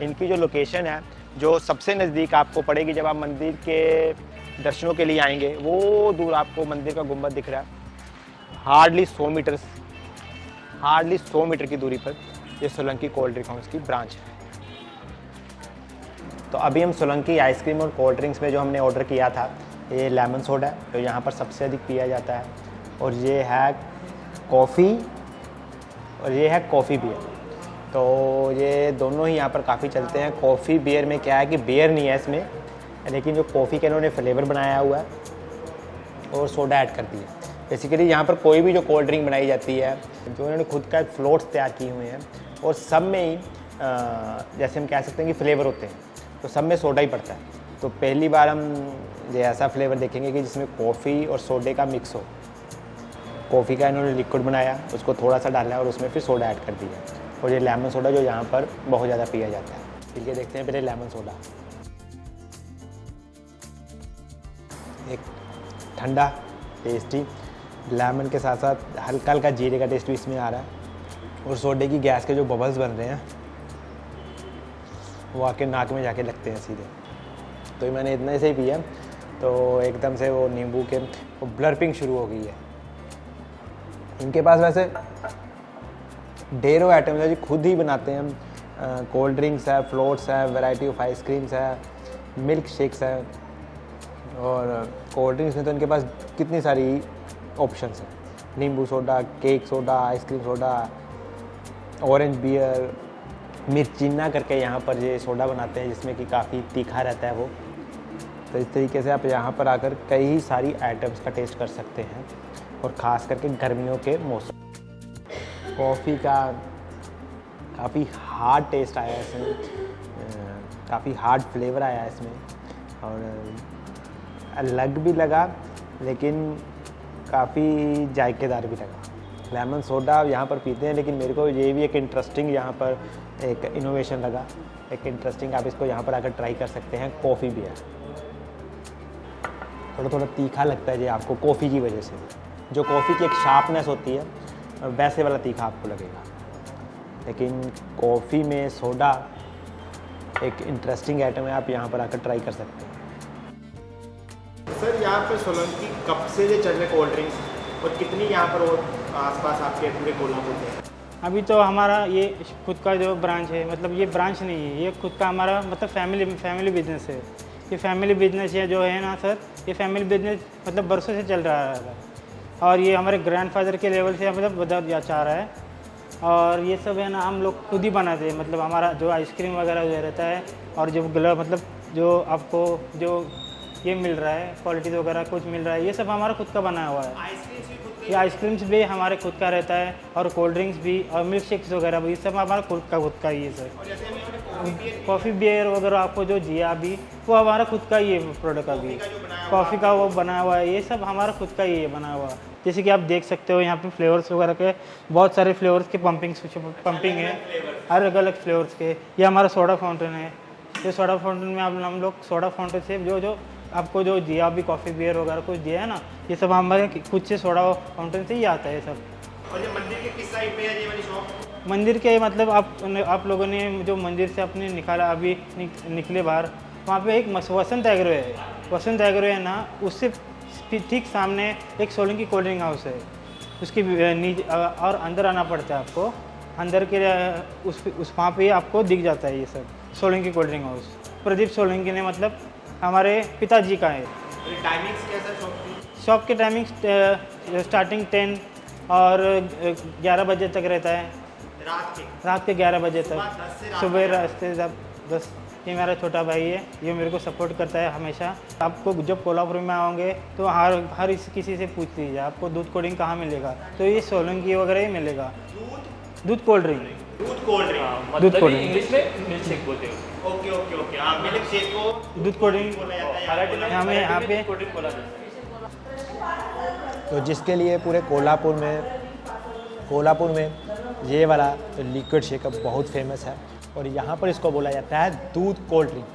इनकी जो लोकेशन है, जो सबसे नज़दीक आपको पड़ेगी जब आप मंदिर के दर्शनों के लिए आएंगे, वो दूर आपको मंदिर का गुंबद दिख रहा है। हार्डली 100 मीटर की दूरी पर ये सोलंकी कोल्ड ड्रिंक हाउस की ब्रांच है। तो अभी हम सोलंकी आइसक्रीम और कोल्ड ड्रिंक्स में जो हमने ऑर्डर किया था, ये लेमन सोडा है, तो यहाँ पर सबसे अधिक पिया जाता है। और ये है कॉफ़ी और ये है कॉफ़ी बियर। तो ये दोनों ही यहाँ पर काफ़ी चलते हैं। कॉफ़ी बियर में क्या है कि बियर नहीं है इसमें, लेकिन जो कॉफ़ी का इन्होंने फ्लेवर बनाया हुआ है और सोडा ऐड कर दिया। बेसिकली यहाँ पर कोई भी जो कोल्ड ड्रिंक बनाई जाती है, जो इन्होंने खुद का फ्लोट्स तैयार किए हुए हैं, और सब में ही जैसे हम कह सकते हैं कि फ्लेवर होते हैं, तो सब में सोडा ही पड़ता है। तो पहली बार हम ये ऐसा फ्लेवर देखेंगे कि जिसमें कॉफ़ी और सोडे का मिक्स हो। कॉफ़ी का इन्होंने लिक्विड बनाया, उसको थोड़ा सा डाला और उसमें फिर सोडा ऐड कर दिया। और ये लेमन सोडा जो यहाँ पर बहुत ज़्यादा पिया जाता है। पी के देखते हैं पहले लेमन सोडा। एक ठंडा टेस्टी लेमन के साथ साथ हल्का हल्का जीरे का टेस्ट भी इसमें आ रहा है। और सोडे की गैस के जो बबल्स बन रहे हैं वो आके नाक में जाके लगते हैं सीधे। तो मैंने इतना ही सही पिया तो एकदम से वो नींबू के वो ब्लर्पिंग शुरू हो गई है। इनके पास वैसे ढेरों आइटम्स है जो खुद ही बनाते हैं। कोल्ड ड्रिंक्स है, फ्लोट्स है, वैरायटी ऑफ आइसक्रीम्स है, मिल्क शेक्स है। और कोल्ड ड्रिंक्स में तो इनके पास कितनी सारी ऑप्शंस हैं। नींबू soda, cake soda, ice cream soda, orange beer, मिर्चीना करके यहाँ पर ये सोडा बनाते हैं जिसमें कि काफ़ी तीखा रहता है वो। तो इस तरीके से आप यहाँ पर आकर कई सारी आइटम्स का टेस्ट कर सकते हैं। और ख़ास करके गर्मियों के मौसम। कॉफ़ी का काफ़ी हार्ड टेस्ट आया इसमें, काफ़ी हार्ड फ्लेवर आया इसमें और अलग भी लगा लेकिन काफ़ी जायकेदार भी लगा। लेमन सोडा यहाँ पर पीते हैं लेकिन मेरे को ये भी एक इंटरेस्टिंग यहाँ पर एक इनोवेशन लगा, एक इंटरेस्टिंग, आप इसको यहाँ पर आकर ट्राई कर सकते हैं। कॉफ़ी बियर थोड़ा थोड़ा तीखा लगता है जी आपको कॉफ़ी की वजह से, जो कॉफ़ी की एक शार्पनेस होती है वैसे वाला तीखा आपको लगेगा, लेकिन कॉफ़ी में सोडा एक इंटरेस्टिंग आइटम है, आप यहाँ पर आकर ट्राई कर सकते हैं। सर यहाँ पे सोलंकी कब से ये चल रहे कोल्ड ड्रिंक्स और कितनी यहाँ पर और आसपास आपके पूरे कोल्हापुर में? अभी तो हमारा ये खुद का जो ब्रांच है, मतलब ये ब्रांच नहीं है, ये खुद का हमारा मतलब फैमिली बिजनेस है। ये फैमिली बिजनेस है जो है ना सर, ये फैमिली बिजनेस मतलब बरसों से चल रहा है और ये हमारे ग्रैंडफादर के लेवल से मतलब बढ़ता जा रहा है। और ये सब है ना हम लोग खुद ही बनाते हैं, मतलब हमारा जो आइसक्रीम वगैरह जो रहता है और जो मतलब जो आपको जो ये मिल रहा है क्वालिटीज़ वगैरह कुछ मिल रहा है, ये सब हमारा खुद का बनाया हुआ है। ये आइसक्रीम्स भी हमारे खुद का रहता है और कोल्ड ड्रिंक्स भी और मिल्क शेक्स वगैरह भी, ये सब हमारा खुद का ही है सर। कॉफ़ी बियर वगैरह आपको जो जिया भी वो हमारा खुद का ही है प्रोडक्ट। अभी कॉफ़ी का वो बनाया हुआ है, ये सब हमारा खुद का ही है बना हुआ। जैसे कि आप देख सकते हो यहाँ पे फ्लेवर्स वगैरह के बहुत सारे फ्लेवर्स के पंपिंग है, अलग अलग फ्लेवर्स के। ये हमारा सोडा फाउंटेन है, ये सोडा फाउंटेन में हम लोग सोडा फाउंटेन से जो आपको जो दिया भी कॉफ़ी बियर वगैरह कुछ दिया है ना, ये सब हमारे खुद से सोडा फाउंटेन से ही आता है सब। और ये मंदिर के किस साइड पे है ये वाली शॉप? मंदिर के मतलब आप लोगों ने जो मंदिर से अपने निकाला अभी निकले बाहर, वहाँ पे एक वसंत एग्रो है। वसंत एग्रो है ना, उससे ठीक सामने एक सोलंकी कोल्ड ड्रिंक हाउस है, उसकी नीचे और अंदर आना पड़ता है आपको। अंदर के उस वहाँ पे आपको दिख जाता है ये सब Solanki cold drink house. Pradeep Solanki ने मतलब हमारे पिताजी का है। टाइमिंग्स क्या सर शॉप की? शॉप के टाइमिंग स्टार्टिंग 10 और 11 बजे तक रहता है, रात के 11 बजे तक, सुबह रास्ते 10। ये मेरा छोटा भाई है, ये मेरे को सपोर्ट करता है हमेशा। आपको जब कोल्हापुर में आओगे तो हर किसी से पूछ लीजिए आपको दूध कोल्ड ड्रिंक कहाँ मिलेगा, तो ये सोलंकी वगैरह ही मिलेगा। दूध कोल्ड ड्रिंक, दूध कोल्ड ड्रिंक, दूध कोल्ड ड्रिंक इंग्लिश में मिल्क शेक बोलते हो। ओके हाँ, मिल्क शेक को दूध कोल्ड ड्रिंक बोला जाता है। हमें यहाँ पे कोल्ड ड्रिंक बोला जाता है। तो जिसके लिए पूरे कोल्हापुर में ये वाला लिक्विड शेकअप बहुत फेमस है और यहाँ पर इसको बोला जाता है दूध कोल्ड ड्रिंक।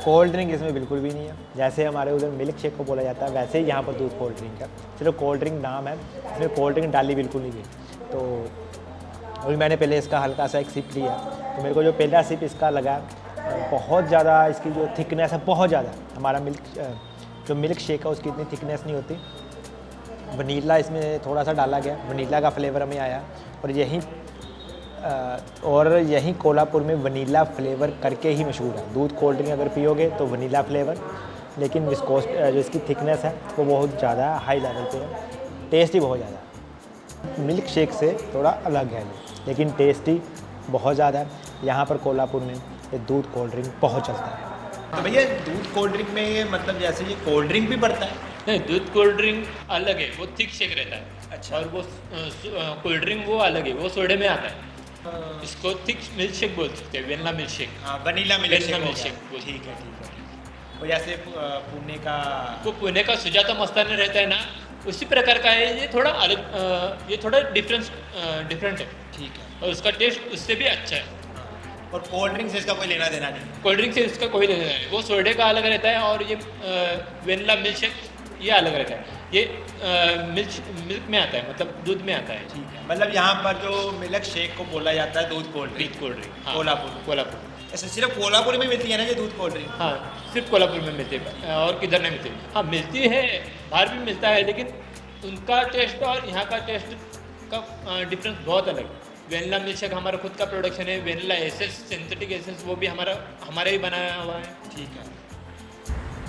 कोल्ड ड्रिंक इसमें बिल्कुल भी नहीं है, जैसे हमारे उधर मिल्क शेक को बोला जाता है वैसे ही यहाँ पर दूध कोल्ड ड्रिंक है। चलो कोल्ड ड्रिंक नाम है, इसमें कोल्ड ड्रिंक डाली बिल्कुल नहीं गई। तो अभी मैंने पहले इसका हल्का सा एक सिप लिया, तो मेरे को जो पहला सिप इसका लगा बहुत ज़्यादा, इसकी जो थिकनेस है बहुत ज़्यादा, हमारा जो मिल्क शेक है उसकी इतनी थिकनेस नहीं होती। वनीला इसमें थोड़ा सा डाला गया, वनीला का फ्लेवर हमें आया और यहीं कोल्हापुर में वनीला फ्लेवर करके ही मशहूर है। दूध कोल्ड ड्रिंक अगर पियोगे तो वनीला फ्लेवर, लेकिन विस्कोस जो इसकी थिकनेस है वो बहुत ज़्यादा हाई लेवल पे है, टेस्टी बहुत ज़्यादा। मिल्क शेक से थोड़ा अलग है लेकिन टेस्टी बहुत ज़्यादा है। यहाँ पर कोल्हापुर में ये दूध कोल्ड ड्रिंक बहुत चलता है। तो भैया दूध कोल्ड ड्रिंक में ये मतलब जैसे ये कोल्ड ड्रिंक भी पड़ता है? नहीं, दूध कोल्ड ड्रिंक अलग है, वो थिक शेक रहता है। अच्छा। और वो कोल्ड ड्रिंक वो अलग है, वो सोडे में आता है। इसको थिक मिल्क शेक बोल सकते हैं, वेनिला मिल्क शेक। हाँ, वनीला मिल्क शेक हो मिल्क गया। शेक बोल। ठीक है। और जैसे पुणे का वो पुणे का सुजाता मस्तानी रहता है ना, उसी प्रकार का है। ये थोड़ा अलग, ये थोड़ा डिफरेंट है। ठीक है। और उसका टेस्ट उससे भी अच्छा है। और कोल्ड ड्रिंक से इसका कोई लेना देना नहीं? कोल्ड ड्रिंक से इसका कोई लेना देना नहीं, वो सोडे का अलग रहता है और ये वेनिला मिल्क शेक ये अलग रहता है। ये मिल्क में आता है, मतलब दूध में आता है। ठीक है, मतलब यहाँ पर जो मिल्क शेक को बोला जाता है दूध cold drink. Cold drink Kolhapur. ऐसे सिर्फ कोल्हापुर में मिलती है ना ये दूध कोल्ड ड्रिंक? हाँ, सिर्फ कोल्हापुर में मिलती है और किधर नहीं मिलती। हाँ, मिलती है, बाहर भी मिलता है, लेकिन उनका टेस्ट और यहाँ का टेस्ट का डिफरेंस बहुत अलग है। वेनिला मिल्क शेक हमारा खुद का प्रोडक्शन है। वेनिला एसेंस, सिंथेटिक एसेंस वो भी हमारा ही बनाया हुआ है। ठीक है।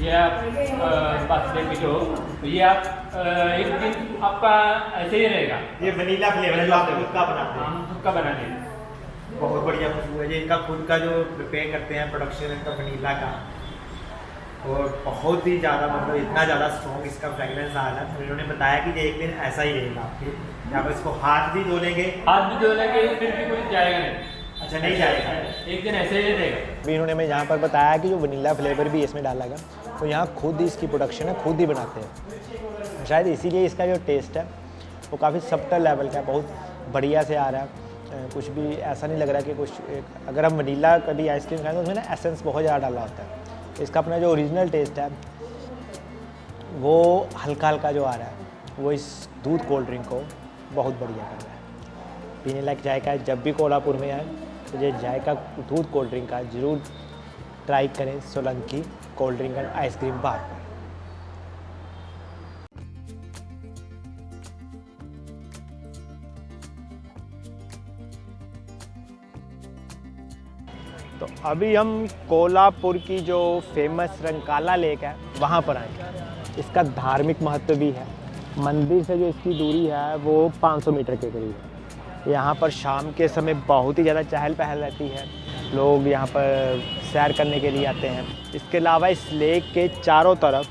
ये आप बात देखिए तो ये आप एक दिन आपका ऐसे ही रहेगा। ये वनीला फ्लेवर जो आप खुद का बनाते हैं? हम खुद का बनाते हैं। बहुत बढ़िया खुशबू है। ये इनका खुद का जो प्रिपेयर करते हैं प्रोडक्शन इनका वनीला का। और बहुत ही ज़्यादा मतलब इतना ज़्यादा स्ट्रॉन्ग इसका फ्रेगरेंस आ रहा है। तो इन्होंने बताया कि ये एक दिन ऐसा ही रहेगा आपके यहाँ पर। इसको हाथ भी धो लेंगे, हाथ भी धो लेंगे फिर भी कोई जाएगा नहीं। अच्छा नहीं जाएगा, एक दिन ऐसे ही रहेगा। अभी इन्होंने हमें यहाँ पर बताया कि जो वनीला फ्लेवर भी इसमें डाला गया, तो यहाँ खुद ही इसकी प्रोडक्शन है, खुद ही बनाते हैं। शायद इसीलिए इसका जो टेस्ट है वो काफ़ी सब्टल लेवल का है, बहुत बढ़िया से आ रहा है। कुछ भी ऐसा नहीं लग रहा कि कुछ अगर हम वनीला कभी आइसक्रीम खाएं तो उसमें ना एसेंस बहुत ज़्यादा डाला होता है। इसका अपना जो ओरिजिनल टेस्ट है वो हल्का हल्का जो आ रहा है वो इस दूध कोल्ड ड्रिंक को बहुत बढ़िया कर रहा है। पीने लायक जायका है। जब भी कोल्हापुर में आए तो ये जायका दूध कोल्ड ड्रिंक का ज़रूर ट्राई करें, Solanki cold drink and ice cream bar पर। तो अभी हम कोल्हापुर की जो फेमस रंकाला लेक है वहाँ पर आए। इसका धार्मिक महत्व भी है। मंदिर से जो इसकी दूरी है वो 500 मीटर के करीब है। यहाँ पर शाम के समय बहुत ही ज़्यादा चहल पहल रहती है, लोग यहाँ पर सैर करने के लिए आते हैं। इसके अलावा इस लेक के चारों तरफ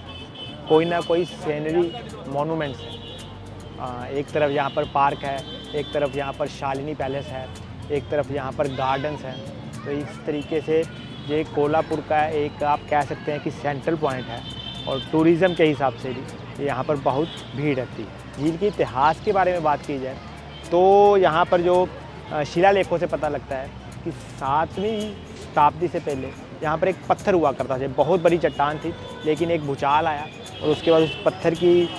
कोई ना कोई सीनरी मोनूमेंट्स हैं। एक तरफ यहाँ पर पार्क है, एक तरफ यहाँ पर शालिनी पैलेस है, एक तरफ यहाँ पर गार्डन्स हैं। तो इस तरीके से ये कोल्हापुर का एक आप कह सकते हैं कि सेंट्रल पॉइंट है और टूरिज़्म के हिसाब से भी यहाँ पर बहुत भीड़ रहती है। झील के इतिहास के बारे में बात की जाए तो यहाँ पर जो शिलालेखों से पता लगता है कि 7वीं शताब्दी से पहले यहाँ पर एक पत्थर हुआ करता था। बहुत बड़ी चट्टान थी, लेकिन एक भूचाल आया और उसके बाद उस पत्थर की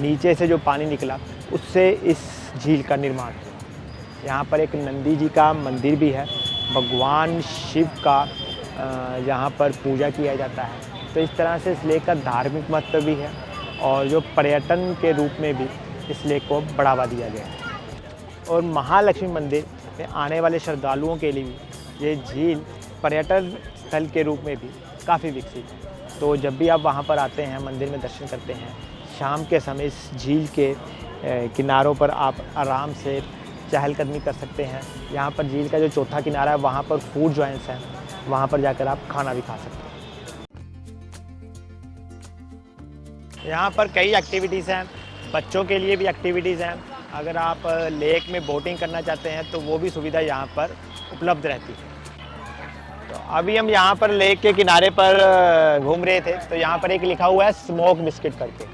नीचे से जो पानी निकला उससे इस झील का निर्माण हुआ। यहाँ पर एक नंदी जी का मंदिर भी है, भगवान शिव का यहाँ पर पूजा किया जाता है। तो इस तरह से इस लेक का धार्मिक महत्व भी है और जो पर्यटन के रूप में भी इस लेक को बढ़ावा दिया गया है। और महालक्ष्मी मंदिर में आने वाले श्रद्धालुओं के लिए भी ये झील पर्यटन स्थल के रूप में भी काफ़ी विकसित है। तो जब भी आप वहाँ पर आते हैं, मंदिर में दर्शन करते हैं, शाम के समय इस झील के किनारों पर आप आराम से चहलकदमी कर सकते हैं। यहाँ पर झील का जो चौथा किनारा है वहाँ पर फूड जॉइंट्स हैं, वहाँ पर जाकर आप खाना भी खा सकते हैं। यहाँ पर कई एक्टिविटीज़ हैं, बच्चों के लिए भी एक्टिविटीज़ हैं। अगर आप लेक में बोटिंग करना चाहते हैं तो वो भी सुविधा यहाँ पर उपलब्ध रहती है। तो अभी हम यहाँ पर लेक के किनारे पर घूम रहे थे, तो यहाँ पर एक लिखा हुआ है स्मोक बिस्किट करके,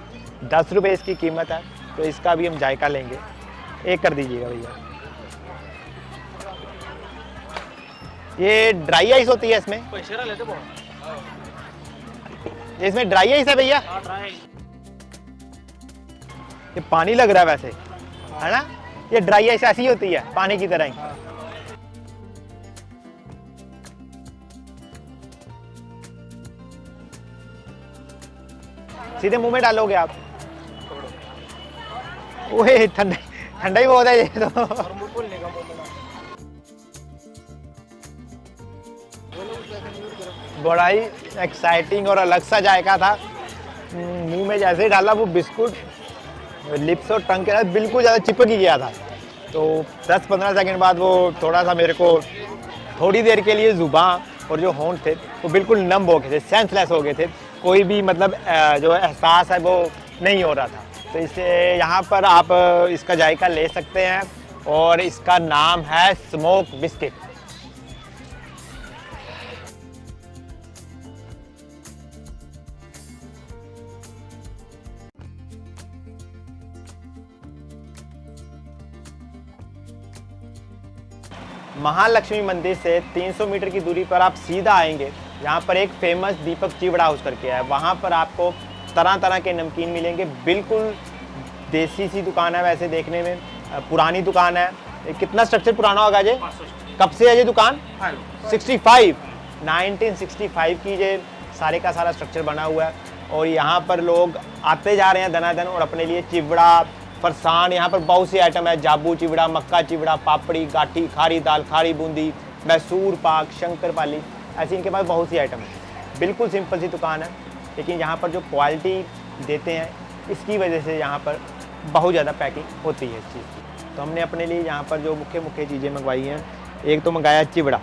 10 रुपये इसकी कीमत है। तो इसका भी हम जायका लेंगे। एक कर दीजिएगा भैया। ये ड्राई आइस होती है इसमें? इसमें ड्राई आइस है भैया? ये पानी लग रहा है वैसे, है ना? ये ड्राई आइस ऐसी होती है, पानी की तरह ही। सीधे मुंह में डालोगे आप? ओए ठंडा ठंडा ही बहुत है ये तो। बड़ा ही एक्साइटिंग और अलग सा जायका था। मुंह में जैसे ही डाला वो बिस्कुट लिप्स और टंग के साथ बिल्कुल ज़्यादा चिपक ही गया था। तो 10-15 सेकंड बाद वो थोड़ा सा मेरे को थोड़ी देर के लिए ज़ुबान और जो होंठ थे वो बिल्कुल नम हो गए थे, सेंसलेस हो गए थे। कोई भी मतलब जो एहसास है वो नहीं हो रहा था। तो इससे यहाँ पर आप इसका जायका ले सकते हैं और इसका नाम है स्मोक बिस्किट। महालक्ष्मी मंदिर से 300 मीटर की दूरी पर आप सीधा आएंगे, यहाँ पर एक फेमस दीपक चिवड़ा हाउस करके है। वहाँ पर आपको तरह तरह के नमकीन मिलेंगे। बिल्कुल देसी सी दुकान है वैसे देखने में, पुरानी दुकान है। कितना स्ट्रक्चर पुराना होगा ये? कब से है ये दुकान? 65 1965 की ये सारे का सारा स्ट्रक्चर बना हुआ है। और यहाँ पर लोग आते जा रहे हैं दनादन और अपने लिए चिवड़ा, फरसान, यहाँ पर बहुत सी आइटम है। जाबू चिवड़ा, मक्का चिवड़ा, पापड़ी, गाठी, खारी दाल, खारी बूंदी, मैसूर पाक, शंकरपाली, ऐसी इनके पास बहुत सी आइटम है। बिल्कुल सिंपल सी दुकान है, लेकिन यहाँ पर जो क्वालिटी देते हैं इसकी वजह से यहाँ पर बहुत ज़्यादा पैकिंग होती है इस चीज़ की। तो हमने अपने लिए यहाँ पर जो मुख्य चीज़ें मंगवाई हैं, एक तो मंगाया चिवड़ा,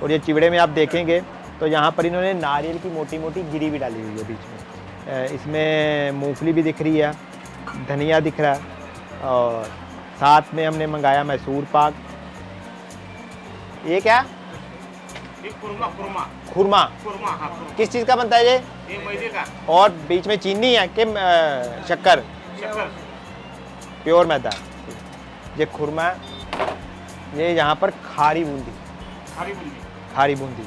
और ये चिवड़े में आप देखेंगे तो यहाँ पर इन्होंने नारियल की मोटी मोटी गिरी भी डाली हुई है बीच में। इसमें मूंगफली भी दिख रही है, धनिया दिख रहा है, और साथ में हमने मंगाया मैसूर पाक। ये क्या? खुरमा खुरमा खुरमा। खुरमा, हाँ खुरमा। किस चीज़ का बनता है ये? ये मैदे का और बीच में चीनी है कि शक्कर? शक्कर। प्योर मैदा। ये खुरमा है। ये यहाँ पर खारी बूंदी। खारी बूंदी। खारी बूंदी।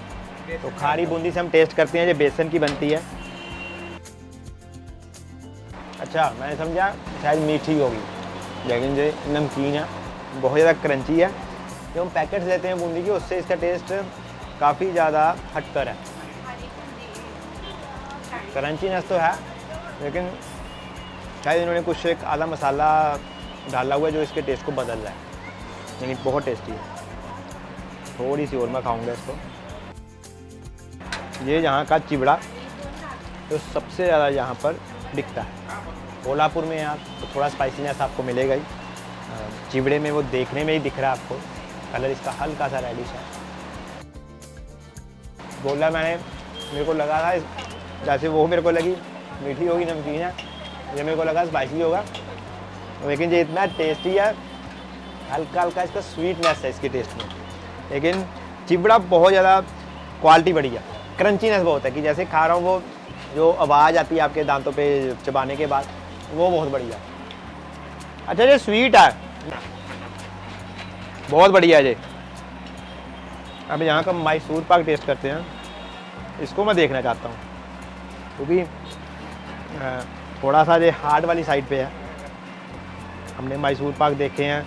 तो खारी बूंदी से हम टेस्ट करते हैं। ये बेसन की बनती है। अच्छा, मैंने समझा शायद मीठी होगी, लेकिन ये नमकीन है, बहुत ज़्यादा क्रंची है। जो हम पैकेट्स लेते हैं बूंदी की, उससे इसका टेस्ट काफ़ी ज़्यादा हटकर है। क्रंचीनेस तो है, लेकिन शायद इन्होंने कुछ एक आला मसाला डाला हुआ है जो इसके टेस्ट को बदल रहा है। यानी बहुत टेस्टी है। थोड़ी सी और मैं खाऊंगा इसको। ये यहाँ का चिवड़ा तो सबसे ज़्यादा यहाँ पर बिकता है। कोल्हापुर में आप तो थोड़ा स्पाइसीनेस आपको मिलेगा ही। चिवड़े में वो देखने में ही दिख रहा है आपको, कलर इसका हल्का सा रेडिश है। बोला मैंने, मेरे को लगा था जैसे वो मेरे को लगी मीठी होगी, नमकीन है, ये मेरे को लगा स्पाइसी होगा, लेकिन ये इतना टेस्टी है। हल्का हल्का इसका स्वीटनेस है इसके टेस्ट में, लेकिन चिवड़ा बहुत ज़्यादा क्वालिटी बढ़िया। क्रंचीनेस बहुत है कि जैसे खा रहा हूँ, वो जो आवाज़ आती है आपके दांतों पे चबाने के बाद, वो बहुत बढ़िया। अच्छा, ये स्वीट है, बहुत बढ़िया है ये। अब यहाँ का मैसूर पाक टेस्ट करते हैं। इसको मैं देखना चाहता हूँ क्योंकि थोड़ा सा ये हार्ड वाली साइड पे है। हमने मैसूर पाक देखे हैं,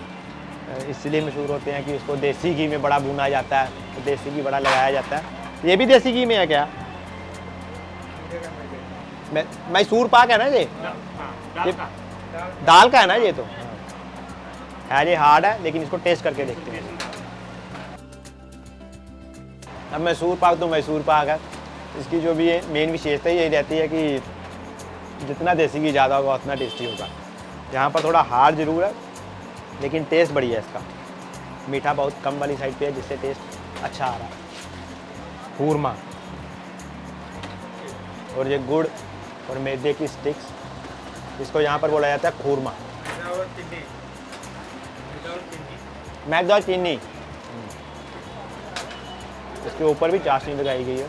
इसलिए मशहूर होते हैं कि उसको देसी घी में बड़ा भुना जाता है, तो देसी घी बड़ा लगाया जाता है। ये भी देसी घी में है क्या? मैसूर पाक है ना ये? दाल का है ना ये? तो है, ये हार्ड है, लेकिन इसको टेस्ट करके देखते हैं। अब मैसूर पाक तो मैसूर पाक है, इसकी जो भी मेन विशेषता यही रहती है कि जितना देसी घी ज़्यादा होगा उतना टेस्टी होगा। यहाँ पर थोड़ा हार्ड ज़रूर है, लेकिन टेस्ट बढ़िया है इसका। मीठा बहुत कम वाली साइड पे है, जिससे टेस्ट अच्छा आ रहा है। खूरमा और ये गुड़ और मैदे की स्टिक्स, इसको यहाँ पर बोला जाता है खूरमा। मैदा और चीनी, इसके ऊपर भी चाशनी लगाई गई है,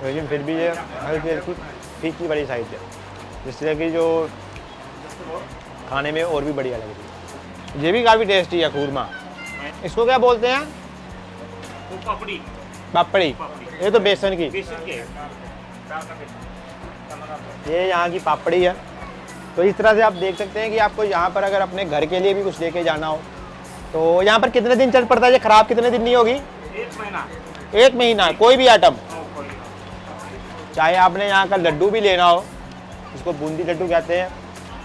लेकिन फिर भी ये हल्की हल्की फीकी वाली साइड है, जिससे कि जो खाने में और भी बढ़िया लग रही है। ये भी काफ़ी टेस्टी है खूरमा। इसको क्या बोलते हैं? पापड़ी। पापड़ी। ये तो बेसन की। ये यहाँ की पापड़ी है। तो इस तरह से आप देख सकते हैं कि आपको यहाँ पर अगर अपने घर के लिए भी कुछ लेके जाना हो तो यहाँ पर कितने दिन चल पड़ता है? ये खराब कितने दिन नहीं होगी? 1 महीना। 1 महीना कोई भी आइटम, चाहे आपने यहाँ का लड्डू भी लेना हो, इसको बूंदी लड्डू कहते हैं।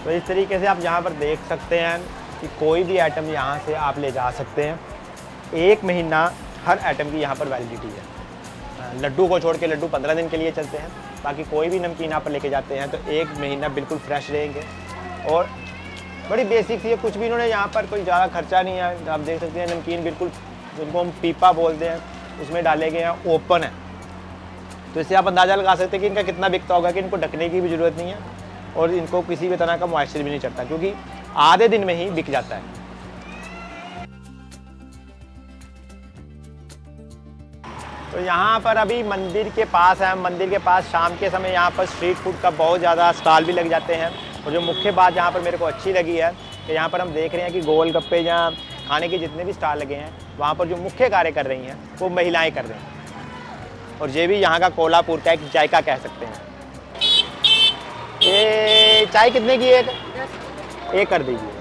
तो इस तरीके से आप यहाँ पर देख सकते हैं कि कोई भी आइटम यहाँ से आप ले जा सकते हैं। 1 महीना हर आइटम की यहाँ पर वैलिडिटी है। लड्डू को छोड़ के, लड्डू 15 दिन के लिए चलते हैं, बाकी कोई भी नमकीन आप लेके जाते हैं तो 1 महीना बिल्कुल फ्रेश रहेंगे। और बड़ी बेसिक सी है, कुछ भी इन्होंने यहाँ पर कोई ज़्यादा खर्चा नहीं है। आप देख सकते हैं नमकीन बिल्कुल, जिनको हम पीपा बोलते हैं, उसमें डाले गए हैं, ओपन है। तो इससे आप अंदाज़ा लगा सकते हैं कि इनका कितना बिकता होगा, कि इनको ढकने की भी ज़रूरत नहीं है और इनको किसी भी तरह का मॉइस्चर भी नहीं चढ़ता, क्योंकि आधे दिन में ही बिक जाता है। तो यहाँ पर अभी मंदिर के पास है, मंदिर के पास शाम के समय यहाँ पर स्ट्रीट फूड का बहुत ज़्यादा स्टॉल भी लग जाते हैं। और जो मुख्य बात यहाँ पर मेरे को अच्छी लगी है कि यहाँ पर हम देख रहे हैं कि गोलगप्पे या खाने के जितने भी स्टॉल लगे हैं, वहाँ पर जो मुख्य कार्य कर रही हैं वो महिलाएं कर रही हैं। और ये भी यहाँ का कोल्हापुर का एक जायका कह सकते हैं। ये चाय कितने की है? एक कर दीजिए।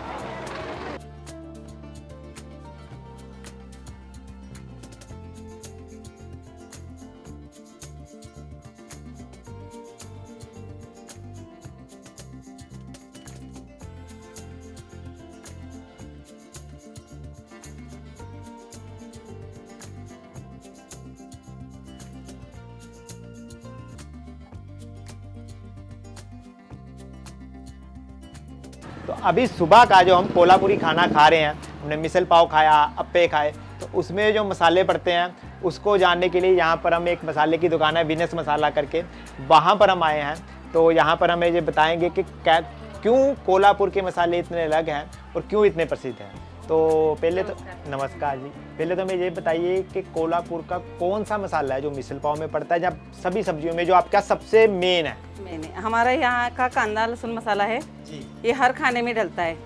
तो अभी सुबह का जो हम कोल्हापुरी खाना खा रहे हैं, हमने मिसल पाव खाया, अप्पे खाए, तो उसमें जो मसाले पड़ते हैं उसको जानने के लिए यहाँ पर हम एक मसाले की दुकान है विनेस मसाला करके, वहाँ पर हम आए हैं। तो यहाँ पर हमें ये बताएंगे कि क्यों कोल्हापुर के मसाले इतने अलग हैं और क्यों इतने प्रसिद्ध हैं। तो पहले तो नमस्कार जी, पहले तो हमें ये बताइए कि कोल्हापुर का कौन सा मसाला है जो मिसल पाव में पड़ता है, जब सभी सब्जियों में जो आपका सबसे मेन है? मैंने हमारा यहाँ का कांदा लहसुन मसाला है जी। ये हर खाने में डलता है।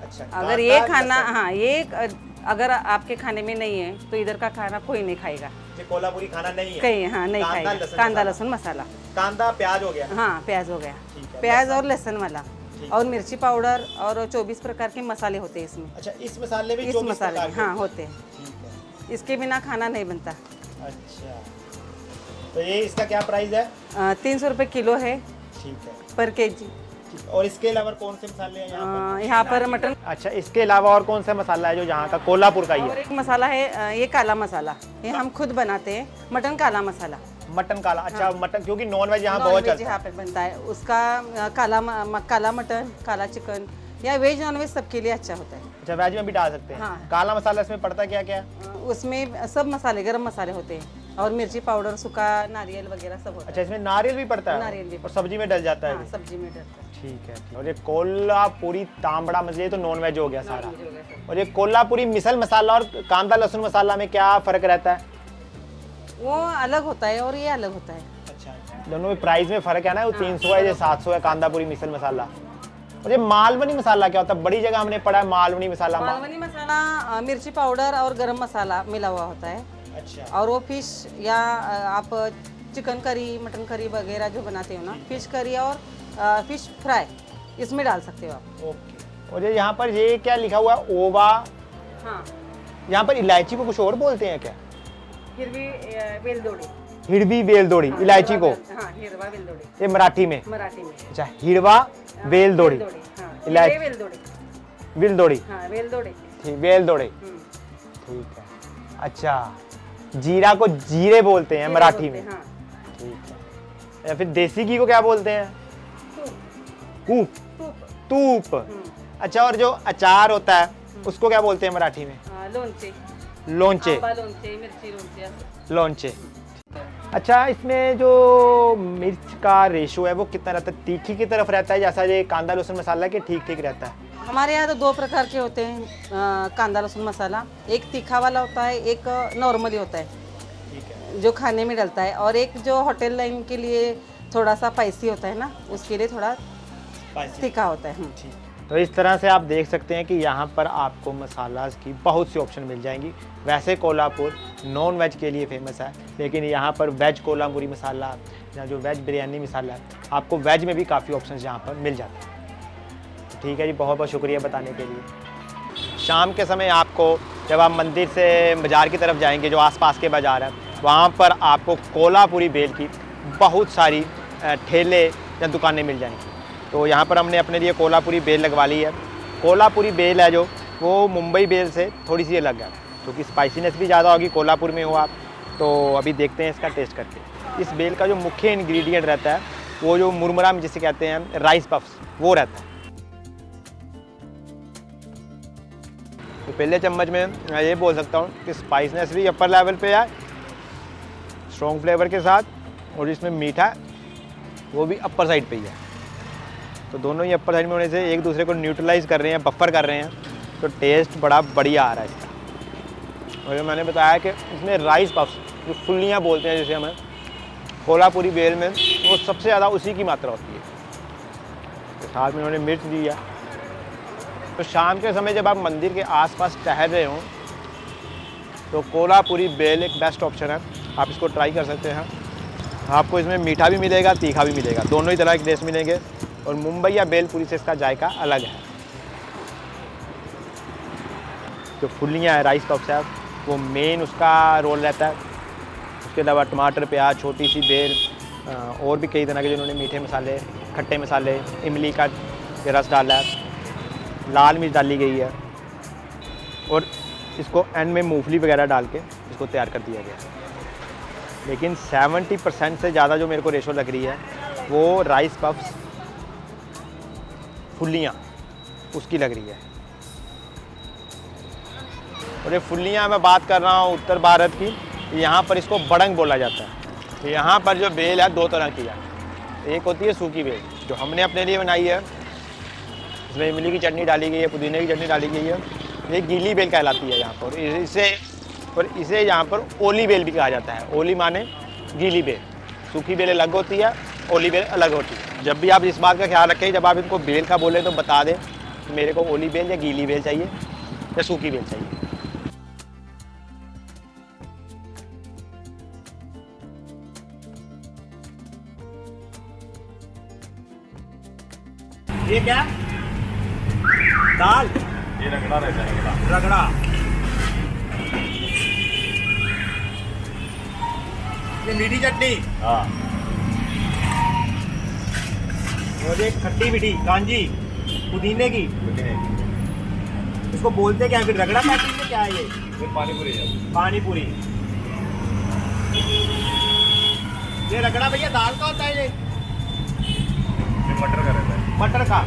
अच्छा, अगर ये खाना, हाँ ये अगर आपके खाने में नहीं है तो इधर का खाना कोई नहीं खाएगा। ये कोल्हापुरी खाना नहीं है कहीं, हाँ नहीं खाएगा। कांदा लहसुन मसाला, कांदा प्याज हो गया, हाँ प्याज हो गया, प्याज और लहसुन वाला और मिर्ची पाउडर और 24 प्रकार के मसाले होते हैं इसमें। अच्छा, इस मसाले में इस 24 मसाले प्रकार में के हाँ होते हैं, ठीक है। इसके बिना खाना नहीं बनता। अच्छा, तो ये इसका क्या प्राइस है? 300 रुपये किलो है ठीक है, पर केजी। और इसके अलावा कौन से मसाले हैं यहाँ पर? यहाँ पर मटन। अच्छा, इसके अलावा और कौन सा मसाला है जो यहाँ का कोल्हापुर का ही और है? एक मसाला है ये काला मसाला, ये हम खुद बनाते हैं, मटन काला मसाला। मटन काला, अच्छा मटन, क्योंकि नॉन वेज यहाँ बहुत नॉन-वेज चलता यहाँ पे बनता है उसका काला मटन, काला चिकन या वेज नॉन वेज सबके लिए अच्छा होता है। है। अच्छा, वेज में भी डाल सकते हैं। हाँ। काला मसाला इसमें पड़ता क्या क्या? उसमें सब मसाले, गरम मसाले होते हैं और मिर्ची पाउडर, सूखा नारियल वगैरह सब होता अच्छा, इसमें नारियल भी पड़ता है? नारियल भी और सब्जी में डल जाता है। है हाँ, ये? सब्जी में डलता है। ठीक है। और ये कोल्हापुरी तांबड़ा मछली तो नॉन वेज हो गया सारा। नॉन-वेज हो गया सब। और ये कोल्हापुरी मिसल मसाला और कांदा लहसुन मसाला में क्या फ़र्क रहता है? वो अलग होता है और ये अलग होता है। अच्छा, दोनों में प्राइस में फ़र्क है ना, वो 300 है, ये 700 है कांदापुरी मिसल मसाला। और ये मालवनी मसाला क्या होता है? बड़ी जगह हमने पढ़ा है मालवनी मसाला। मालवनी मसाला मिर्ची पाउडर और गरम मसाला मिला हुआ होता है। अच्छा, और वो फिश या आप चिकन करी, मटन करी वगैरह जो बनाते हो ना, फिश करी और फिश फ्राई इसमें डाल सकते हो आप। ओके। और ये यहाँ पर ये क्या लिखा हुआ है? ओवा। हाँ, यहाँ पर इलायची को कुछ और बोलते हैं क्या? हिरवी वेलदोड़ी। हिड़वी बेलदोड़ी इलायची को? हाँ, हिरवा वेलदोड़ी ये मराठी में? मराठी में। अच्छा, हिड़वा बेलदोड़ी, हाँ, इलायची हिरवे वेलदोड़ी। बेलदोड़ी, हाँ, वेलदोड़ी। ठीक, बेलदोड़ी, ठीक है। अच्छा, जीरा को जीरे बोलते हैं मराठी में? हाँ, ठीक है। या फिर देसी घी को क्या बोलते हैं? कूप, तूप। अच्छा, और जो अचार होता है उसको क्या बोलते हैं मराठी में? लोणचे, लोंचे, आंबा लोणचे, मिर्ची लोणचे असं। लोंचे। अच्छा, इसमें जो मिर्च का रेशो है वो कितना रहता है? तीखी की तरफ रहता है जैसा ये कांदा लहसुन मसाला के ठीक ठीक रहता है? हमारे यहाँ तो 2 प्रकार के होते हैं कांदा लहसुन मसाला। एक तीखा वाला होता है, एक नॉर्मली होता है जो खाने में डलता है, और एक जो होटल लाइन के लिए थोड़ा सा स्पाइसी होता है ना, उसके लिए थोड़ा तीखा होता है। तो इस तरह से आप देख सकते हैं कि यहाँ पर आपको मसालास की बहुत सी ऑप्शन मिल जाएंगी। वैसे कोल्हापुर नॉन वेज के लिए फेमस है, लेकिन यहाँ पर वेज कोल्हापुरी मसाला या जो वेज बिरयानी मसाला है, आपको वेज में भी काफ़ी ऑप्शन यहाँ पर मिल जाते हैं। ठीक है जी, बहुत बहुत शुक्रिया बताने के लिए। शाम के समय आपको जब आप मंदिर से बाज़ार की तरफ जाएंगे, जो आसपास के बाज़ार है, वहाँ पर आपको कोल्हापुरी बेल की बहुत सारी ठेले या दुकानें मिल जाएंगी। तो यहाँ पर हमने अपने लिए कोल्हापुरी बेल लगवा ली है। कोल्हापुरी बेल है जो, वो मुंबई बेल से थोड़ी सी अलग है, क्योंकि स्पाइसीनेस भी ज़्यादा होगी कोल्हापुर में हो आप। तो अभी देखते हैं इसका टेस्ट करके। इस बेल का जो मुख्य इंग्रेडिएंट रहता है वो जो मुरमुरा जिसे कहते हैं राइस पफ्स, वो रहता है। तो पहले चम्मच में मैं ये बोल सकता हूँ कि स्पाइसनेस भी अपर लेवल पे है, स्ट्रॉन्ग फ्लेवर के साथ, और जिसमें मीठा है वो भी अपर साइड पे ही है। तो दोनों ही अपर साइड में होने से एक दूसरे को न्यूट्रलाइज कर रहे हैं, बफर कर रहे हैं, तो टेस्ट बड़ा बढ़िया आ रहा है इसका। और जो मैंने बताया कि इसमें राइस पफ्स, जो फुल्लियाँ बोलते हैं जैसे हमें कोल्हापुरी बेल में, वो सबसे ज़्यादा उसी की मात्रा होती है। तो साथ में उन्होंने मिर्च दी है। तो शाम के समय जब आप मंदिर के आसपास टहल रहे हों तो कोल्हापुरी बेल एक बेस्ट ऑप्शन है, आप इसको ट्राई कर सकते हैं। आपको इसमें मीठा भी मिलेगा, तीखा भी मिलेगा, दोनों ही तरह के टेस्ट मिलेंगे, और मुंबई या बेलपुरी से इसका जायका अलग है। जो फुल्लियाँ हैं, राइस पफ्स है, वो मेन उसका रोल रहता है। उसके अलावा टमाटर, प्याज, छोटी सी बेल, और भी कई तरह के जिन्होंने मीठे मसाले, खट्टे मसाले, इमली का रस डाला है, लाल मिर्च डाली गई है, और इसको एंड में मूंगफली वगैरह डाल के इसको तैयार कर दिया गया। लेकिन 70% से ज़्यादा जो मेरे को रेशो लग रही है वो राइस पफ्स, फुल्लियाँ, उसकी लग रही है। और ये फुल्लियाँ मैं बात कर रहा हूँ उत्तर भारत की, यहाँ पर इसको बड़ंग बोला जाता है। यहाँ पर जो बेल है दो तरह की है, एक होती है सूखी बेल जो हमने अपने लिए बनाई है, इसमें इमली की चटनी डाली गई है, पुदीने की चटनी डाली गई है। ये गीली बेल कहलाती है यहाँ पर। इसे यहाँ पर ओली बेल भी कहा जाता है। ओली माने गीली बेल, सूखी बेल अलग होती है, ओली बेल अलग होती है। जब भी आप इस बात का ख्याल रखें, जब आप इनको बेल का बोलें तो बता दें कि मेरे को ओली बेल या गीली बेल चाहिए या सूखी बेल चाहिए। ये क्या दाल? ये रगड़ा रहता है, रगड़ा। ये मीठी चटनी। हाँ। और एक खट्टी मीठी कांजी पुदीने की। इसको बोलते क्या है फिर? रगड़ा पार्टी में क्या है ये? पानी पूरी है। पानी पूरी। ये रगड़ा भैया दाल का होता है ये मटर का रहता है। मटर का।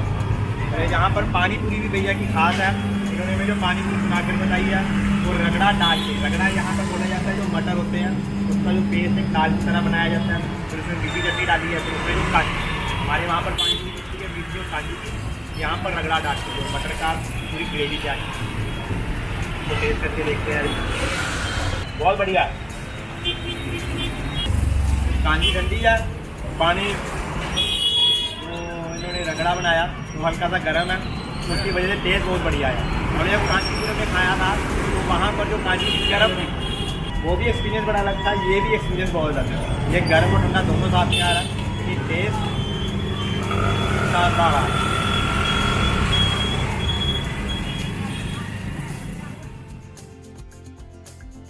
अरे यहाँ पर पानी पूरी भी भैया की खास है। इन्होंने में जो पानी पूरी बनाकर बताई है वो रगड़ा डाल के, रगड़ा यहाँ पर बोला जाता है जो मटर होते हैं उसका जो पेस्ट एक दाल की तरह बनाया जाता है, फिर उसमें मीठी चटनी डाली है, फिर उसमें जो काजू, हमारे वहाँ पर पानी पूरी मिलती है मीठी और काजू की, यहाँ पर रगड़ा डालती है मटर का पूरी ग्रेवी क्या है तो टेस्ट करके देखते हैं। बहुत बढ़िया। कांजी ठंडी है, पानी इन्होंने रगड़ा बनाया तो हल्का सा गर्म है, उसकी वजह से टेस्ट बहुत बढ़िया है। हमने जब कांचीपुर में खाया था तो वहाँ पर जो कांजी गर्म थी वो भी एक्सपीरियंस बड़ा लगता है, ये भी एक्सपीरियंस बहुत अच्छा है। ये गर्म और ठंडा दोनों साथ में आ रहा है, लेकिन टेस्ट शानदार आ रहा है।